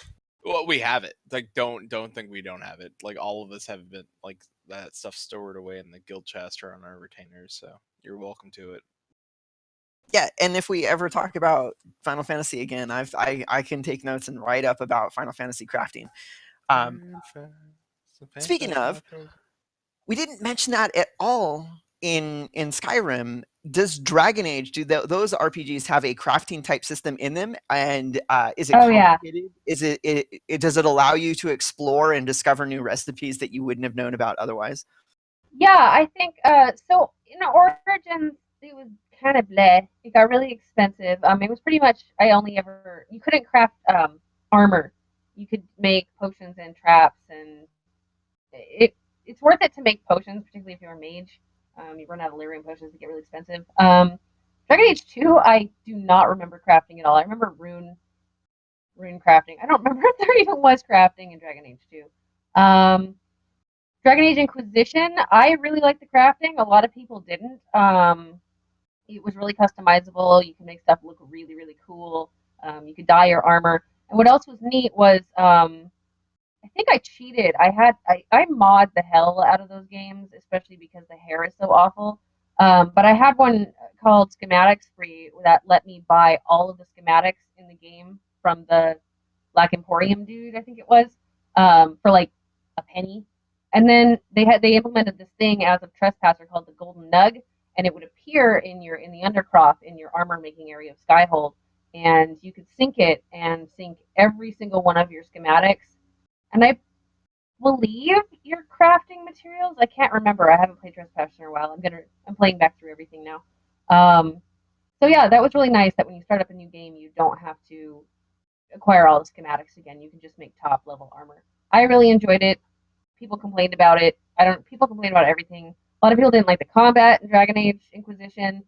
Speaker 3: Well, we have it. Like, don't think we don't have it. Like, all of us have been like that stuff stored away in the guild chest or on our retainers, so you're welcome to it.
Speaker 1: Yeah, and if we ever talk about Final Fantasy again, I can take notes and write up about Final Fantasy crafting. Speaking of, we didn't mention that at all in Skyrim. Does Dragon Age, do those RPGs have a crafting type system in them? And is it complicated? Is it does it allow you to explore and discover new recipes that you wouldn't have known about otherwise?
Speaker 4: Yeah, I think so. In Origins, it was kind of bleh. It got really expensive. It was pretty much you couldn't craft armor. You could make potions and traps, and it's worth it to make potions, particularly if you're a mage. You run out of lyrium potions, they get really expensive. Dragon Age 2, I do not remember crafting at all. I remember rune crafting. I don't remember if there even was crafting in Dragon Age 2. Dragon Age Inquisition, I really liked the crafting. A lot of people didn't. It was really customizable. You could make stuff look really, really cool. You could dye your armor. And what else was neat was I think I cheated. I mod the hell out of those games, especially because the hair is so awful. But I had one called Schematics Free that let me buy all of the schematics in the game from the Black Emporium dude, I think it was, for like a penny. And then they implemented this thing as a trespasser called the Golden Nug, and it would appear in the undercroft in your armor making area of Skyhold, and you could sync it and sync every single one of your schematics. And I believe your crafting materials. I can't remember. I haven't played Trespasser in a while. I'm playing back through everything now. So yeah, that was really nice that when you start up a new game, you don't have to acquire all the schematics again. You can just make top level armor. I really enjoyed it. People complained about it. People complained about everything. A lot of people didn't like the combat in Dragon Age Inquisition.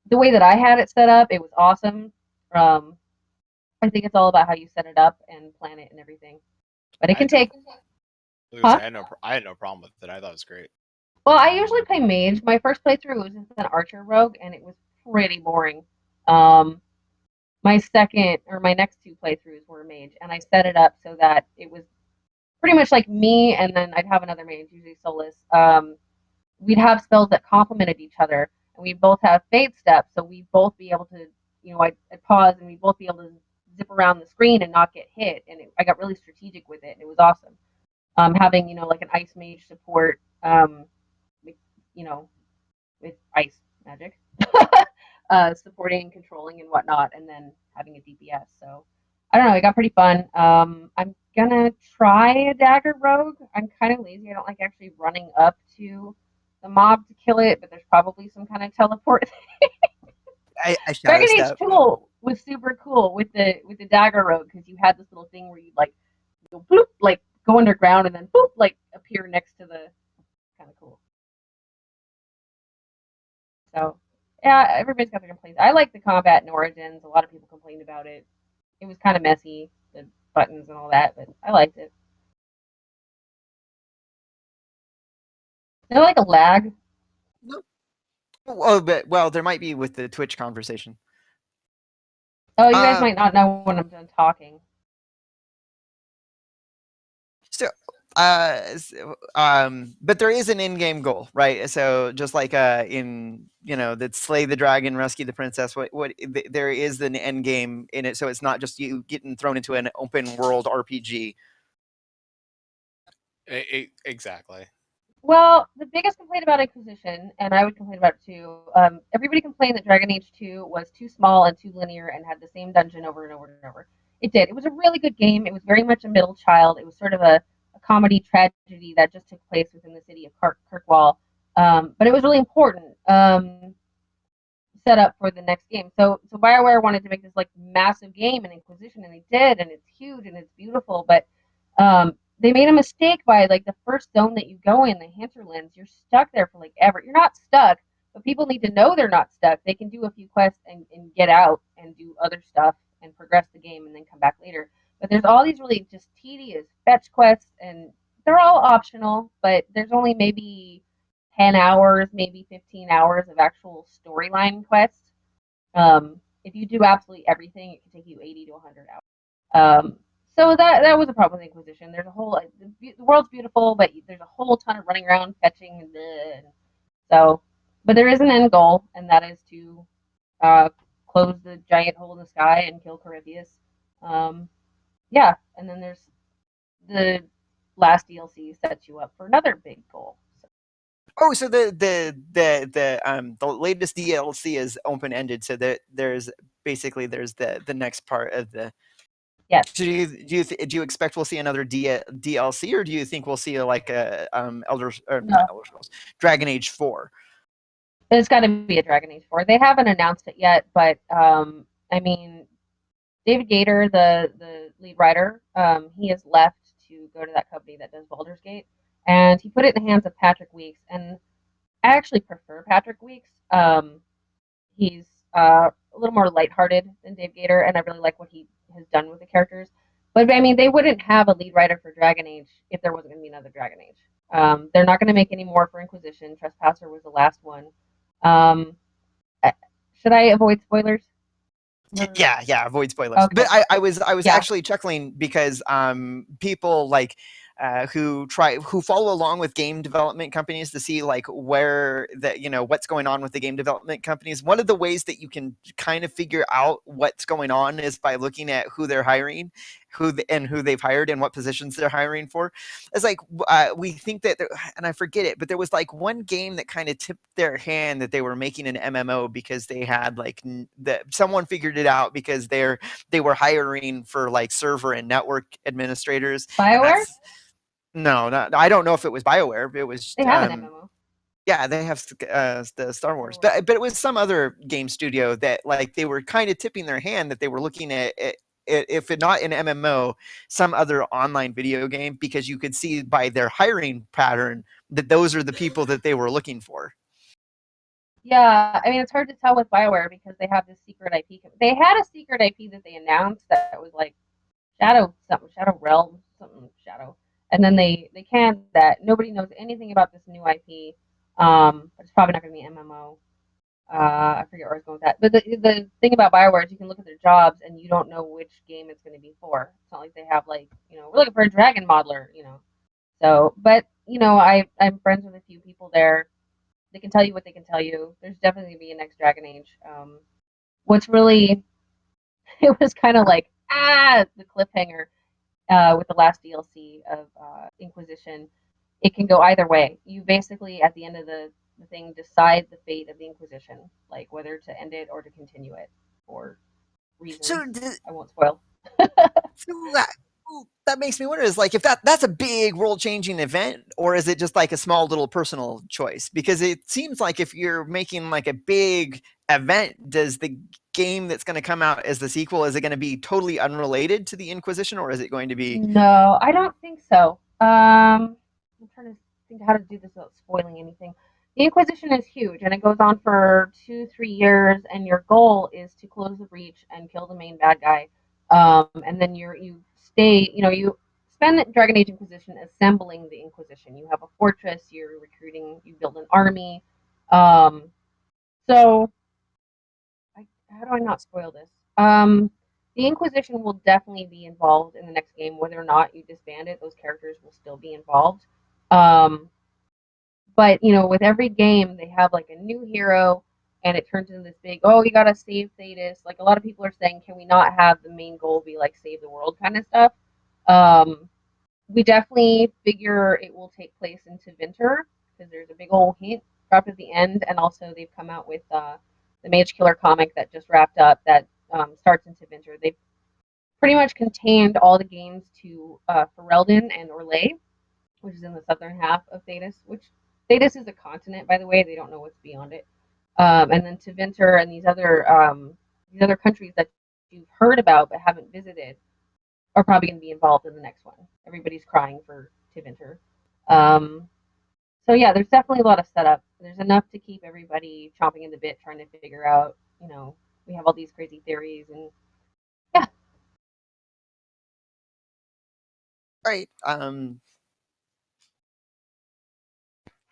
Speaker 4: The way that I had it set up, it was awesome. I think it's all about how you set it up and plan it and everything. But it can take.
Speaker 3: I had no problem with it. I thought it was great.
Speaker 4: Well, I usually play mage. My first playthrough was just an archer rogue, and it was pretty boring. My next two playthroughs were mage, and I set it up so that it was pretty much like me, and then I'd have another mage, usually Solus. We'd have spells that complemented each other, and we both have fade steps, so we'd both be able to, I'd pause, and we'd both be able to zip around the screen and not get hit, and I got really strategic with it, and it was awesome. Having, like an ice mage support, with ice magic, supporting and controlling and whatnot, and then having a DPS. So I don't know, it got pretty fun. I'm gonna try a dagger rogue. I'm kind of lazy. I don't like actually running up to the mob to kill it, but there's probably some kind of teleport thing. Dragon Age 2 was super cool with the dagger rogue, because you had this little thing where you'd like go bloop, like go underground and then boop, like appear next to the. Kind of cool. So yeah, everybody's got their complaints. I like the combat in Origins. A lot of people complained about it. It was kind of messy, the buttons and all that, but I liked it. there like a lag?
Speaker 1: No. Oh, but well, there might be with the Twitch conversation.
Speaker 4: Oh, you guys might not know when I'm done talking.
Speaker 1: So, but there is an in-game goal, right? So just like in the slay the dragon, rescue the princess. There is an end game in it, so it's not just you getting thrown into an open world RPG.
Speaker 3: Exactly.
Speaker 4: Well, the biggest complaint about Inquisition, and I would complain about it too, everybody complained that Dragon Age 2 was too small and too linear and had the same dungeon over and over and over. It did. It was a really good game. It was very much a middle child. It was sort of a comedy tragedy that just took place within the city of Kirkwall. But it was really important set up for the next game. So BioWare wanted to make this like massive game in Inquisition, and they did, and it's huge and it's beautiful, but they made a mistake by like the first zone that you go in, the hinterlands. You're stuck there for like ever. You're not stuck, but people need to know they're not stuck. They can do a few quests and get out and do other stuff and progress the game and then come back later. But there's all these really just tedious fetch quests, and they're all optional, but there's only maybe 10 hours, maybe 15 hours of actual storyline quests. If you do absolutely everything, it can take you 80 to 100 hours. So that was a problem with Inquisition. There's a whole the world's beautiful, but there's a whole ton of running around fetching and so. But there is an end goal, and that is to close the giant hole in the sky and kill Corypheus. Yeah, and then there's the last DLC sets you up for another big goal.
Speaker 1: Oh, so the latest DLC is open ended, so that there's the next part of the.
Speaker 4: Yes.
Speaker 1: So do you expect we'll see another DLC, or do you think we'll see like a not Elder Scrolls, Dragon Age 4?
Speaker 4: It's got to be a Dragon Age 4. They haven't announced it yet, but I mean, David Gator, the lead writer, he has left to go to that company that does Baldur's Gate, and he put it in the hands of Patrick Weeks, and I actually prefer Patrick Weeks. He's a little more lighthearted than Dave Gator, and I really like what he has done with the characters. But I mean, they wouldn't have a lead writer for Dragon Age if there wasn't going to be another Dragon Age. They're not going to make any more for Inquisition. Trespasser was the last one. Should I avoid spoilers?
Speaker 1: Yeah, avoid spoilers.
Speaker 4: Okay.
Speaker 1: But I was actually chuckling because people like who follow along with game development companies to see like where what's going on with the game development companies. One of the ways that you can kind of figure out what's going on is by looking at who they're hiring, who they've hired and what positions they're hiring for. It's like we think that, and I forget it, but there was like one game that kind of tipped their hand that they were making an MMO because they had like someone figured it out because they were hiring for like server and network administrators.
Speaker 4: BioWare?
Speaker 1: No, I don't know if it was BioWare. It was
Speaker 4: they have an MMO.
Speaker 1: Yeah, they have the Star Wars, but it was some other game studio that like they were kind of tipping their hand that they were looking at if it not an MMO, some other online video game, because you could see by their hiring pattern that those are the people that they were looking for.
Speaker 4: Yeah, I mean, it's hard to tell with BioWare because they have this secret IP. They had a secret IP that they announced that was like Shadow Realm, something Shadow. And then they canned that. Nobody knows anything about this new IP. It's probably not going to be MMO. I forget where I was going with that. But the thing about BioWare is you can look at their jobs and you don't know which game it's going to be for. It's not like they have like, we're looking for a dragon modeler, So, but, I'm friends with a few people there. They can tell you what they can tell you. There's definitely going to be a next Dragon Age. What's really, it was kind of like, the cliffhanger with the last DLC of Inquisition. It can go either way. You basically, at the end of the thing, decide the fate of the Inquisition, like whether to end it or to continue it for reasons.
Speaker 1: So
Speaker 4: I won't spoil.
Speaker 1: That makes me wonder, is like if that's a big world changing event, or is it just like a small little personal choice? Because it seems like if you're making like a big event, does the game that's going to come out as the sequel, is it going to be totally unrelated to the Inquisition, or is it going to be?
Speaker 4: No, I don't think so. I'm trying to think how to do this without spoiling anything. The Inquisition is huge, and it goes on for 2-3 years, and your goal is to close the breach and kill the main bad guy. And then you stay, you spend Dragon Age Inquisition assembling the Inquisition. You have a fortress, you're recruiting, you build an army. So, how do I not spoil this? The Inquisition will definitely be involved in the next game, whether or not you disband it. Those characters will still be involved. But with every game, they have like a new hero, and it turns into this big, oh, you gotta save Flattuss. Like a lot of people are saying, can we not have the main goal be like save the world kind of stuff? We definitely figure it will take place in Tevinter because there's a big old hint dropped at the end, and also they've come out with the Mage Killer comic that just wrapped up that starts in Tevinter. They've pretty much contained all the games to Ferelden and Orlais, which is in the southern half of Flattuss, which Flattuss is a continent, by the way. They don't know what's beyond it. And then Tevinter and these other countries that you've heard about but haven't visited are probably going to be involved in the next one. Everybody's crying for Tevinter. So yeah, there's definitely a lot of setup. There's enough to keep everybody chomping in the bit trying to figure out, we have all these crazy theories and yeah.
Speaker 1: Right.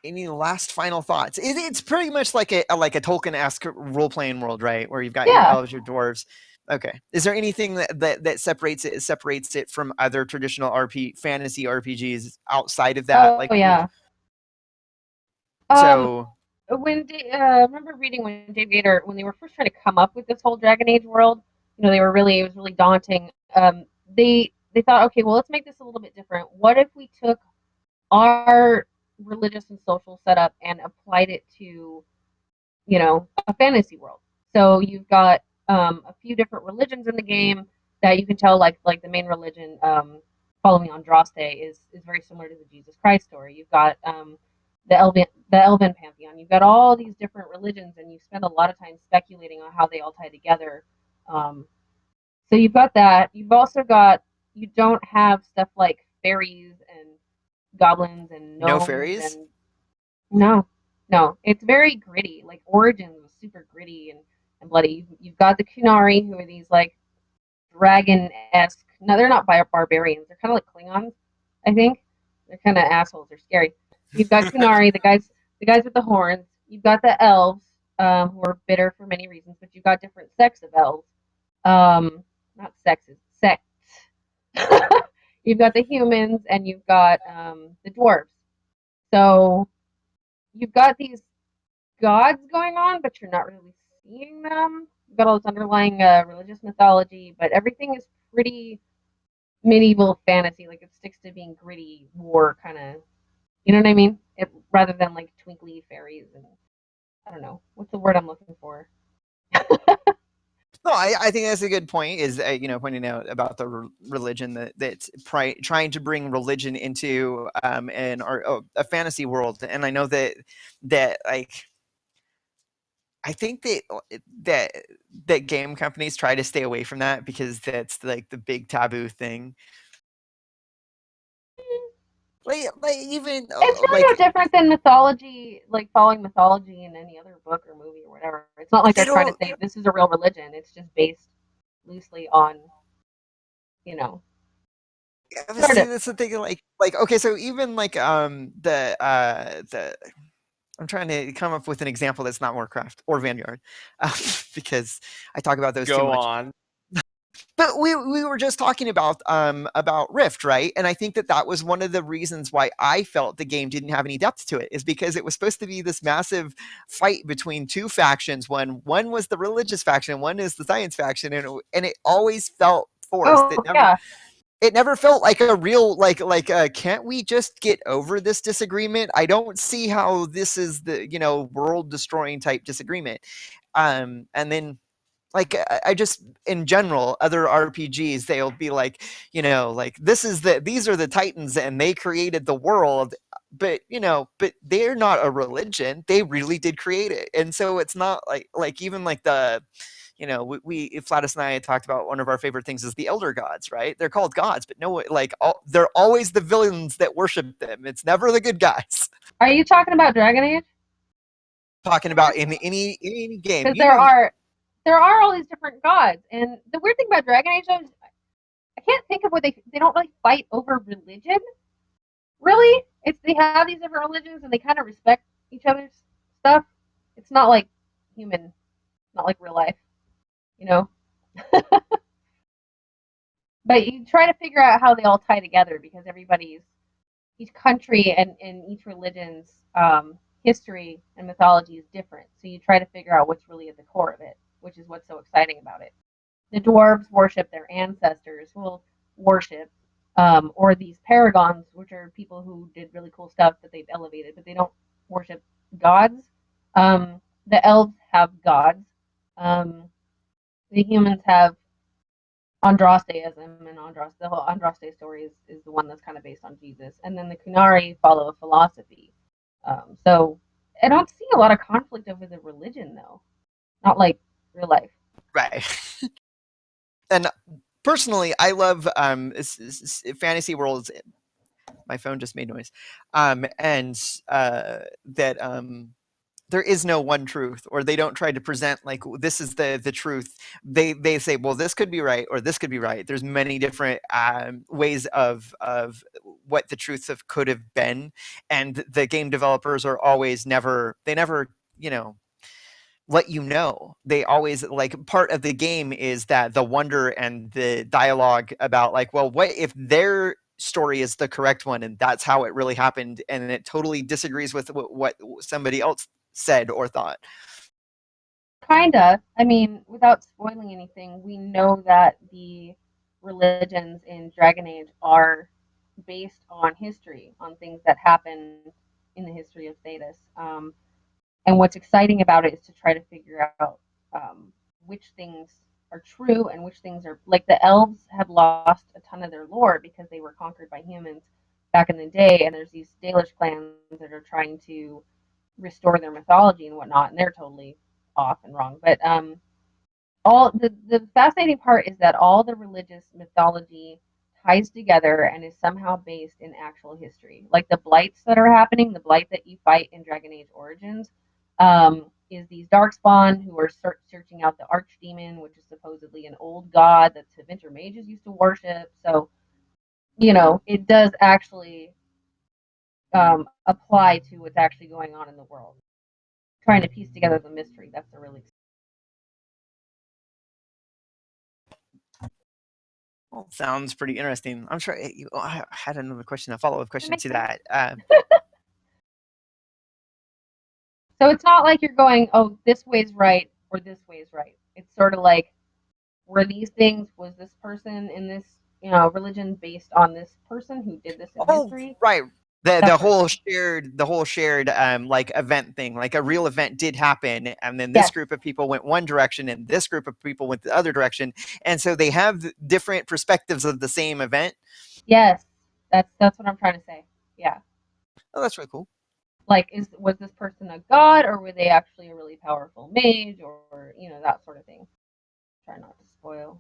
Speaker 1: Any last final thoughts? It's pretty much like a Tolkien-esque role-playing world, right? Where you've got your elves, your dwarves. Okay. Is there anything that separates it from other traditional fantasy RPGs outside of that?
Speaker 4: Oh yeah.
Speaker 1: So
Speaker 4: when I remember reading when Dave Gator, when they were first trying to come up with this whole Dragon Age world, it was really daunting. They thought, okay, well, let's make this a little bit different. What if we took our religious and social setup and applied it to, a fantasy world? So you've got a few different religions in the game that you can tell, like the main religion, following Andraste, is very similar to the Jesus Christ story. You've got the Elven pantheon. You've got all these different religions, and you spend a lot of time speculating on how they all tie together. So you've got that. You've also got, you don't have stuff like fairies and goblins and gnomes.
Speaker 1: No fairies?
Speaker 4: And no, it's very gritty. Like Origins was super gritty and bloody. You've got the Kunari, who are these like dragon-esque. No, they're not barbarians. They're kind of like Klingons, I think. They're kind of assholes. They're scary. You've got Kunari, the guys with the horns. You've got the elves, who are bitter for many reasons, but you've got different sects of elves. Not sexes, sects. You've got the humans, and you've got the dwarves. So you've got these gods going on, but you're not really seeing them. You've got all this underlying religious mythology, but everything is pretty medieval fantasy. Like it sticks to being gritty war kind of. You know what I mean? Rather than like twinkly fairies and I don't know what's the word I'm looking for.
Speaker 1: No, I think that's a good point. Is pointing out about the religion that's trying to bring religion into a fantasy world, and I know that like I think that game companies try to stay away from that because that's like the big taboo thing. Like even
Speaker 4: it's really no different than mythology, like following mythology in any other book or movie or whatever. It's not like they're trying to say this is a real religion. It's just based loosely on,
Speaker 1: That's the thing. Like okay, so even like the I'm trying to come up with an example that's not WarCraft or Vanguard, because I talk about those too much.
Speaker 3: Go on.
Speaker 1: But we were just talking about Rift, right? And I think that was one of the reasons why I felt the game didn't have any depth to it, is because it was supposed to be this massive fight between two factions. One was the religious faction, one is the science faction, and it always felt forced. It never felt like a real can't we just get over this disagreement? I don't see how this is the world destroying type disagreement. And then like I just in general other RPGs they'll be like these are the Titans and they created the world, but they're not a religion. They really did create it, and so it's not like even like the we Flattuss and I had talked about one of our favorite things is the elder gods, right? They're called gods, but they're always the villains that worship them. It's never the good guys.
Speaker 4: Are you talking about Dragon Age?
Speaker 1: Talking about in any game,
Speaker 4: because there are all these different gods, and the weird thing about Dragon Age is I can't think of what they don't really fight over religion. Really, they have these different religions and they kind of respect each other's stuff. It's not like human, not like real life, you know. But you try to figure out how they all tie together because each country and each religion's history and mythology is different. So you try to figure out what's really at the core of it, which is what's so exciting about it. The dwarves worship their ancestors, who will worship, or these paragons, which are people who did really cool stuff that they've elevated, but they don't worship gods. The elves have gods. The humans have Andrasteism, and the whole Andraste story is the one that's kind of based on Jesus. And then the Kunari follow a philosophy. So I don't see a lot of conflict over the religion, though. Not like real life.
Speaker 1: Right. And personally, I love fantasy worlds. My phone just made noise. And that there is no one truth, or they don't try to present like this is the truth. They say, well, this could be right or this could be right. There's many different ways of what the truth could have been, and the game developers are always never let you know. They always, like, part of the game is that the wonder and the dialogue about like, well, what if their story is the correct one and that's how it really happened, and it totally disagrees with what somebody else said or thought.
Speaker 4: Kinda. I mean, without spoiling anything, we know that the religions in Dragon Age are based on history, on things that happen in the history of Thedas. And what's exciting about it is to try to figure out which things are true and which things are, like, the elves have lost a ton of their lore because they were conquered by humans back in the day, and there's these Dalish clans that are trying to restore their mythology and whatnot, and they're totally off and wrong. But all the fascinating part is that all the religious mythology ties together and is somehow based in actual history. Like the blights that are happening, the blight that you fight in Dragon Age Origins, is these darkspawn who are searching out the archdemon, which is supposedly an old god that Tevinter mages used to worship. So, it does actually apply to what's actually going on in the world. Trying to piece together the mystery. That's the really.
Speaker 1: Well, sounds pretty interesting. I'm sure I had another question, a follow-up question to that.
Speaker 4: So it's not like you're going, oh, this way's right or this way's right. It's sort of like, were these things, was this person in this, religion based on this person who did this in history?
Speaker 1: Right. The whole shared like event thing, like a real event did happen, and then this group of people went one direction and this group of people went the other direction, and so they have different perspectives of the same event.
Speaker 4: Yes, that's what I'm trying to say. Yeah.
Speaker 1: Oh, that's really cool.
Speaker 4: Like, was this person a god, or were they actually a really powerful mage, or that sort of thing? Try not to spoil.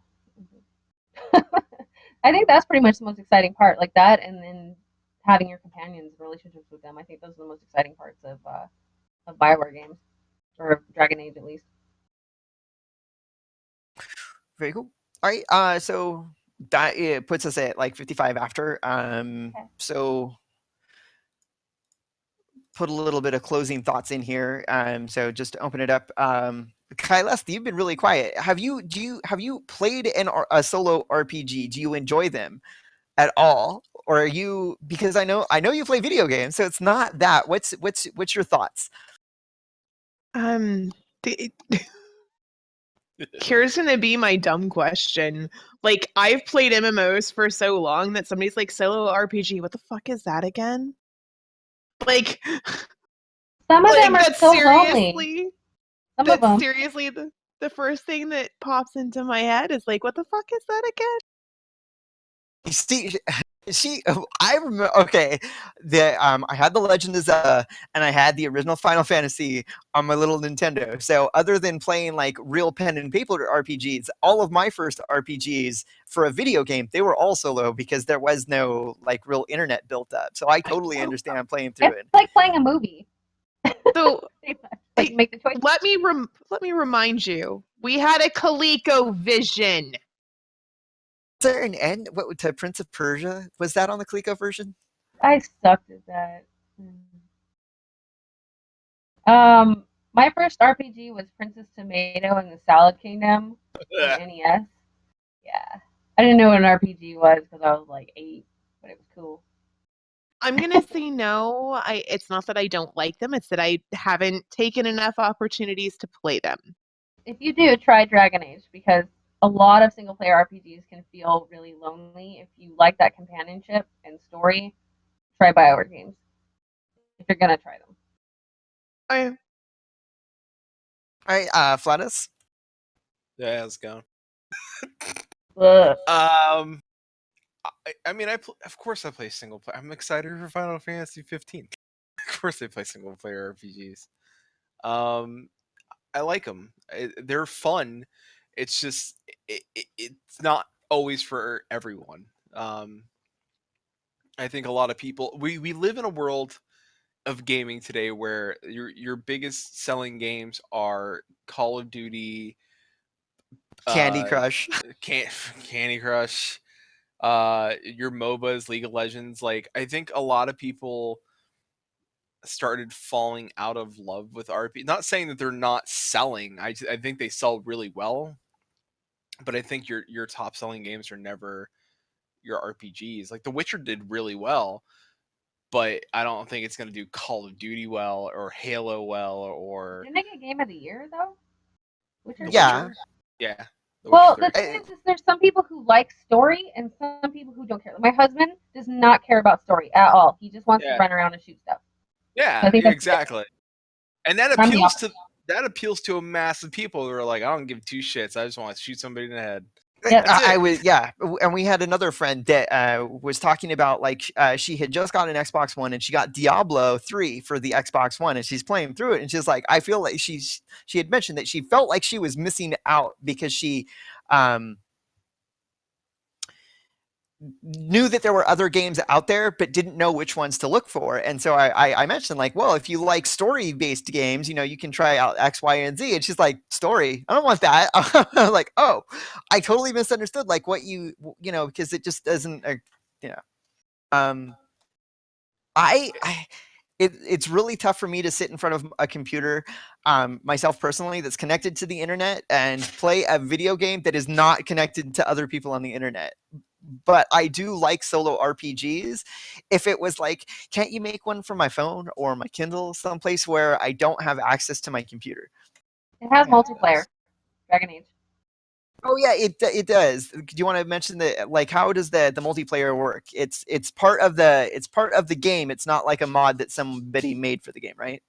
Speaker 4: I think that's pretty much the most exciting part, like that, and then having your companions, relationships with them. I think those are the most exciting parts of BioWare games, or of Dragon Age at least.
Speaker 1: Very cool. All right, so that puts us at like 55 after. Okay. So put a little bit of closing thoughts in here. So just to open it up, Caeleste, you've been really quiet. Have you played a solo RPG? Do you enjoy them at all, or are you? Because I know you play video games, so it's not that. What's your thoughts?
Speaker 5: Here's gonna be my dumb question. Like, I've played MMOs for so long that somebody's like, solo RPG, what the fuck is that again? Like,
Speaker 4: some of them are so lonely. Some of them.
Speaker 5: Seriously, the first thing that pops into my head is like, what the fuck is that again?
Speaker 1: I remember. Okay, I had the Legend of Zelda and I had the original Final Fantasy on my little Nintendo. So other than playing like real pen and paper RPGs, all of my first RPGs for a video game, they were all solo because there was no like real internet built up. So I totally understand playing through it.
Speaker 4: It's like playing a movie.
Speaker 5: So
Speaker 4: make the choice.
Speaker 5: Let me remind you, we had a ColecoVision.
Speaker 1: Is there an end? What to Prince of Persia? Was that on the Coleco version?
Speaker 4: I sucked at that. My first RPG was Princess Tomato and the Salad Kingdom on NES. Yeah, I didn't know what an RPG was because I was like 8, but it was cool.
Speaker 5: I'm gonna say no. It's not that I don't like them, it's that I haven't taken enough opportunities to play them.
Speaker 4: If you do, try Dragon Age because a lot of single player RPGs can feel really lonely. If you like that companionship and story, try BioWare games. If you're gonna try them.
Speaker 5: I
Speaker 1: All right, Flattuss.
Speaker 3: Yeah, it's going.
Speaker 4: Ugh.
Speaker 3: I mean, of course I play single player. I'm excited for Final Fantasy 15. Of course I play single player RPGs. I like them. They're fun. It's just it's not always for everyone. I think a lot of people we live in a world of gaming today where your biggest selling games are Call of Duty,
Speaker 1: Candy Crush.
Speaker 3: Candy Crush, your MOBAs, League of Legends. Like I think a lot of people started falling out of love with RP. Not saying that they're not selling. I think they sell really well, but I think your top selling games are never your RPGs. Like The Witcher did really well, but I don't think it's going to do Call of Duty well or Halo well or
Speaker 4: Didn't it get Game of the Year though? Witcher
Speaker 3: The
Speaker 1: Yeah.
Speaker 3: Witcher. Yeah. The
Speaker 4: Well,
Speaker 3: Witcher
Speaker 4: the
Speaker 3: 3.
Speaker 4: thing is there's some people who like story and some people who don't care. My husband does not care about story at all. He just wants to
Speaker 3: Yeah.
Speaker 4: run around and shoot stuff.
Speaker 3: Yeah,
Speaker 4: I think that's
Speaker 3: exactly. And that
Speaker 4: I'm the
Speaker 3: appeals to a mass of people who are like, I don't give two shits. I just want to shoot somebody in the head.
Speaker 4: Yeah.
Speaker 3: That's it.
Speaker 1: I was, yeah, and we had another friend that was talking about like she had just got an Xbox One and she got Diablo 3 for the Xbox One and she's playing through it and she's like, I feel like she had mentioned that she felt like she was missing out because she knew that there were other games out there but didn't know which ones to look for. And so I mentioned like, well, if you like story based games, you can try out X, Y, and Z. And she's like, story, I don't want that. Like, oh, I totally misunderstood like what because it just doesn't it's really tough for me to sit in front of a computer myself personally that's connected to the internet and play a video game that is not connected to other people on the internet. But I do like solo RPGs. If it was like, can't you make one for my phone or my Kindle someplace where I don't have access to my computer?
Speaker 4: It has multiplayer. Dragon Age.
Speaker 1: Oh yeah, it does. Do you want to mention like how does the multiplayer work? It's part of the game. It's not like a mod that somebody made for the game, right?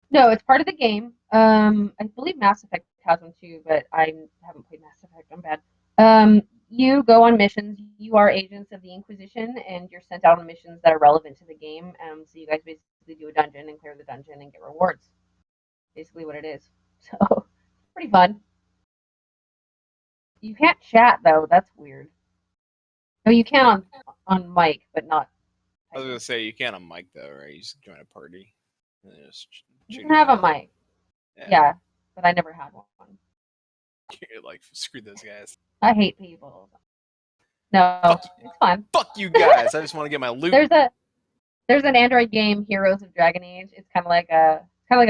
Speaker 4: No, it's part of the game. I believe Mass Effect has one too, but I haven't played Mass Effect. I'm bad. You go on missions. You are agents of the Inquisition, and you're sent out on missions that are relevant to the game. So you guys basically do a dungeon and clear the dungeon and get rewards. Basically, what it is. So pretty fun. You can't chat though. That's weird. No, you can on mic, but not.
Speaker 3: I was gonna say you can't on mic though, right? You just join a party. And just
Speaker 4: You can have a mic. Yeah, but I never had one.
Speaker 3: You're like, screw those guys.
Speaker 4: I hate people. No, it's fun.
Speaker 3: Fuck you guys. I just want to get my loot.
Speaker 4: There's an Android game, Heroes of Dragon Age. It's kind of like a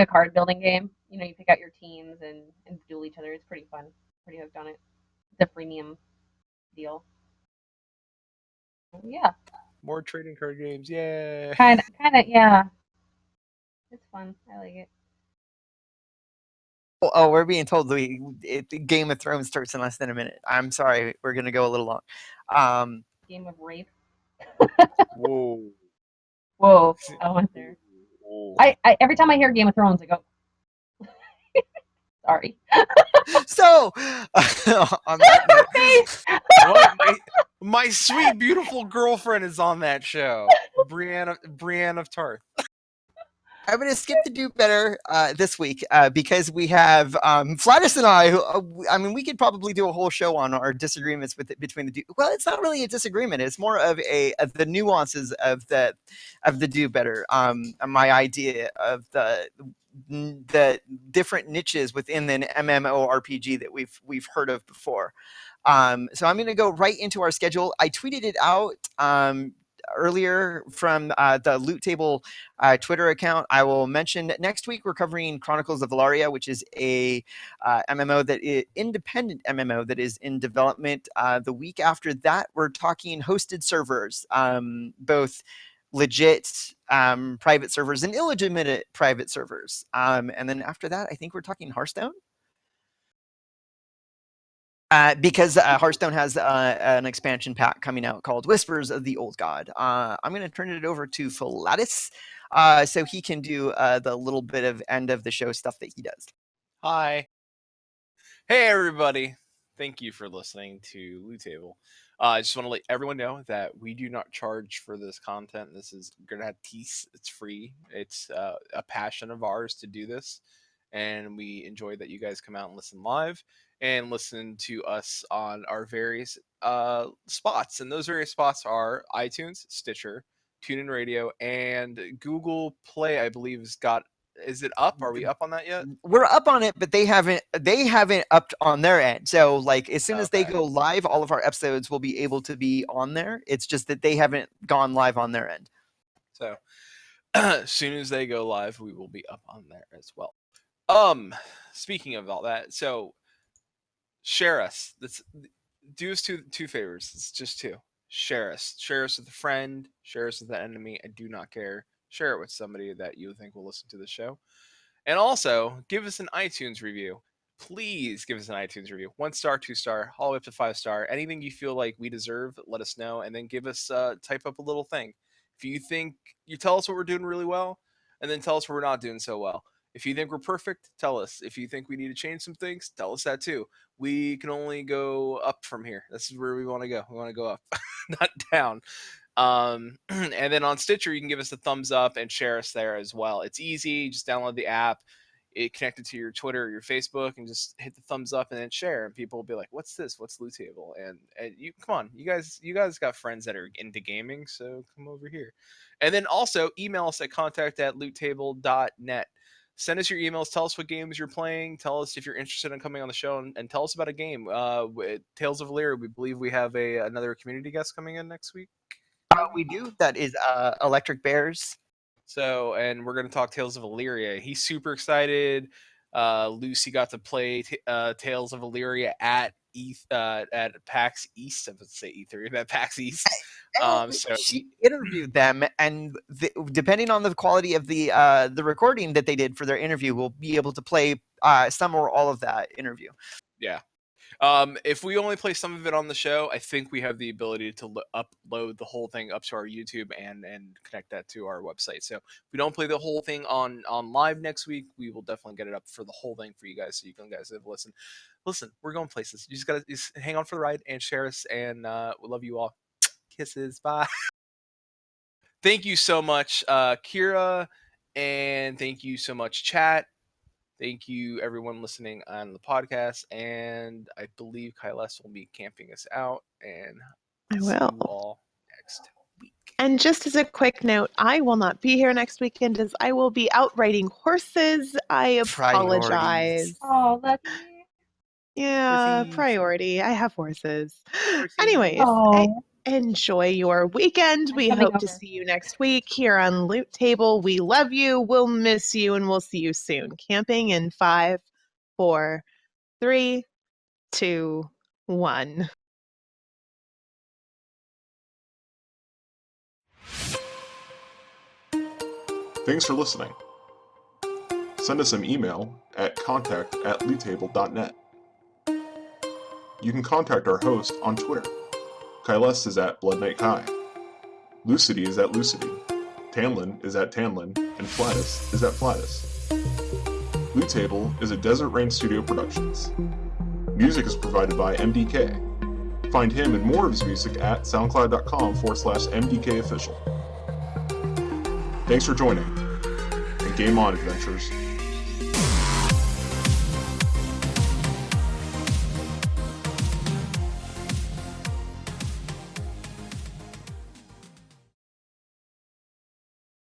Speaker 4: card building game. You pick out your teams and duel each other. It's pretty fun. Pretty hooked on it. It's a freemium deal. Yeah.
Speaker 3: More trading card games, yeah.
Speaker 4: Kind of, yeah. It's fun. I like it.
Speaker 1: Oh, we're being told Game of Thrones starts in less than a minute. I'm sorry, we're gonna go a little long.
Speaker 4: Game of rape.
Speaker 3: Whoa.
Speaker 4: Whoa! I went there.
Speaker 3: Whoa.
Speaker 4: I every time I hear Game of Thrones, I go. Sorry.
Speaker 1: So, on that
Speaker 3: note, my sweet, beautiful girlfriend is on that show. Brienne of Tarth.
Speaker 1: I'm going to skip the Do Better this week because we have Flattuss and I, who, I mean, we could probably do a whole show on our disagreements between the well, it's not really a disagreement. It's more of the nuances of the Do Better. My idea of the different niches within an MMORPG that we've heard of before. So I'm going to go right into our schedule. I tweeted it out earlier from the Loot Table Twitter account. I will mention that next week we're covering Chronicles of Valeria, which is a MMO that is independent MMO that is in development. The week after that, we're talking hosted servers, both legit private servers and illegitimate private servers. And then after that, I think we're talking Hearthstone. Because Hearthstone has an expansion pack coming out called Whispers of the Old God. I'm going to turn it over to Flattuss so he can do the little bit of end of the show stuff that he does.
Speaker 3: Hi. Hey, everybody. Thank you for listening to Loot Table. I just want to let everyone know that we do not charge for this content. This is gratis. It's free. It's a passion of ours to do this. And we enjoy that you guys come out and listen live and listen to us on our various spots. And those various spots are iTunes, Stitcher, TuneIn Radio, and Google Play, I believe, has got. Is it up? Are we up on that yet?
Speaker 1: We're up on it, but they haven't upped on their end. So like as soon as they go live, all of our episodes will be able to be on there. It's just that they haven't gone live on their end.
Speaker 3: So as soon as they go live, we will be up on there as well. Speaking of all that, so share us. Do us two favors. It's just two. Share us. Share us with a friend. Share us with an enemy. I do not care. Share it with somebody that you think will listen to the show. And also, give us an iTunes review. Please give us an iTunes review. 1 star, 2 star, all the way up to 5 star. Anything you feel like we deserve, let us know. And then give us, type up a little thing. If you think, you tell us what we're doing really well, and then tell us what we're not doing so well. If you think we're perfect, tell us. If you think we need to change some things, tell us that too. We can only go up from here. This is where we want to go. We want to go up, not down. And then on Stitcher, you can give us a thumbs up and share us there as well. It's easy. Just download the app, it connected to your Twitter or your Facebook, and just hit the thumbs up and then share. And people will be like, "What's this? What's Loot Table?" And you come on, you guys got friends that are into gaming, so come over here. And then also email us at contact@loottable.net. Send us your emails. Tell us what games you're playing. Tell us if you're interested in coming on the show, and tell us about a game. Tales of Valeria, we believe we have another community guest coming in next week.
Speaker 1: We do. That is Electric Bears.
Speaker 3: So, and we're going to talk Tales of Valeria. He's super excited. Lucy got to play Tales of Valeria at PAX East. I would say E3, at PAX East. So
Speaker 1: she interviewed them, and depending on the quality of the recording that they did for their interview, we'll be able to play some or all of that interview.
Speaker 3: Yeah. If we only play some of it on the show, I think we have the ability to upload the whole thing up to our YouTube and connect that to our website. So if we don't play the whole thing on live next week, we will definitely get it up for the whole thing for you guys, so you can guys have listen. Listen, we're going places. You just gotta hang on for the ride and share us, and we love you all. Kisses, bye. Thank you so much, Kira, and thank you so much, chat. Thank you, everyone listening on the podcast, and I believe Caeleste will be camping us out, and
Speaker 5: I
Speaker 3: see
Speaker 5: will.
Speaker 3: you all next week.
Speaker 5: And just as a quick note, I will not be here next weekend as I will be out riding horses. I apologize.
Speaker 4: Oh, lucky.
Speaker 5: Yeah,
Speaker 1: Horsies.
Speaker 5: priority. I have horses.
Speaker 1: Horsies.
Speaker 5: Anyways,
Speaker 4: Oh.
Speaker 5: enjoy your weekend.
Speaker 4: I'm
Speaker 5: We
Speaker 4: coming
Speaker 5: hope to
Speaker 4: over.
Speaker 5: see you next week here on Loot Table. We love you. We'll miss you, and we'll see you soon. Camping in 5, 4, 3, 2, 1.
Speaker 2: Thanks for listening. Send us an email at contact@loottable.net. You can contact our host on Twitter. Caeleste is at Blood Knight Kai. Lucitie is at Lucitie. Tannlin is at Tannlin, and Flattuss is at Flattuss. Loot Table is a Desert Rain Studio Productions. Music is provided by MDK. Find him and more of his music at soundcloud.com/MDKofficial. Thanks for joining, and Game On adventures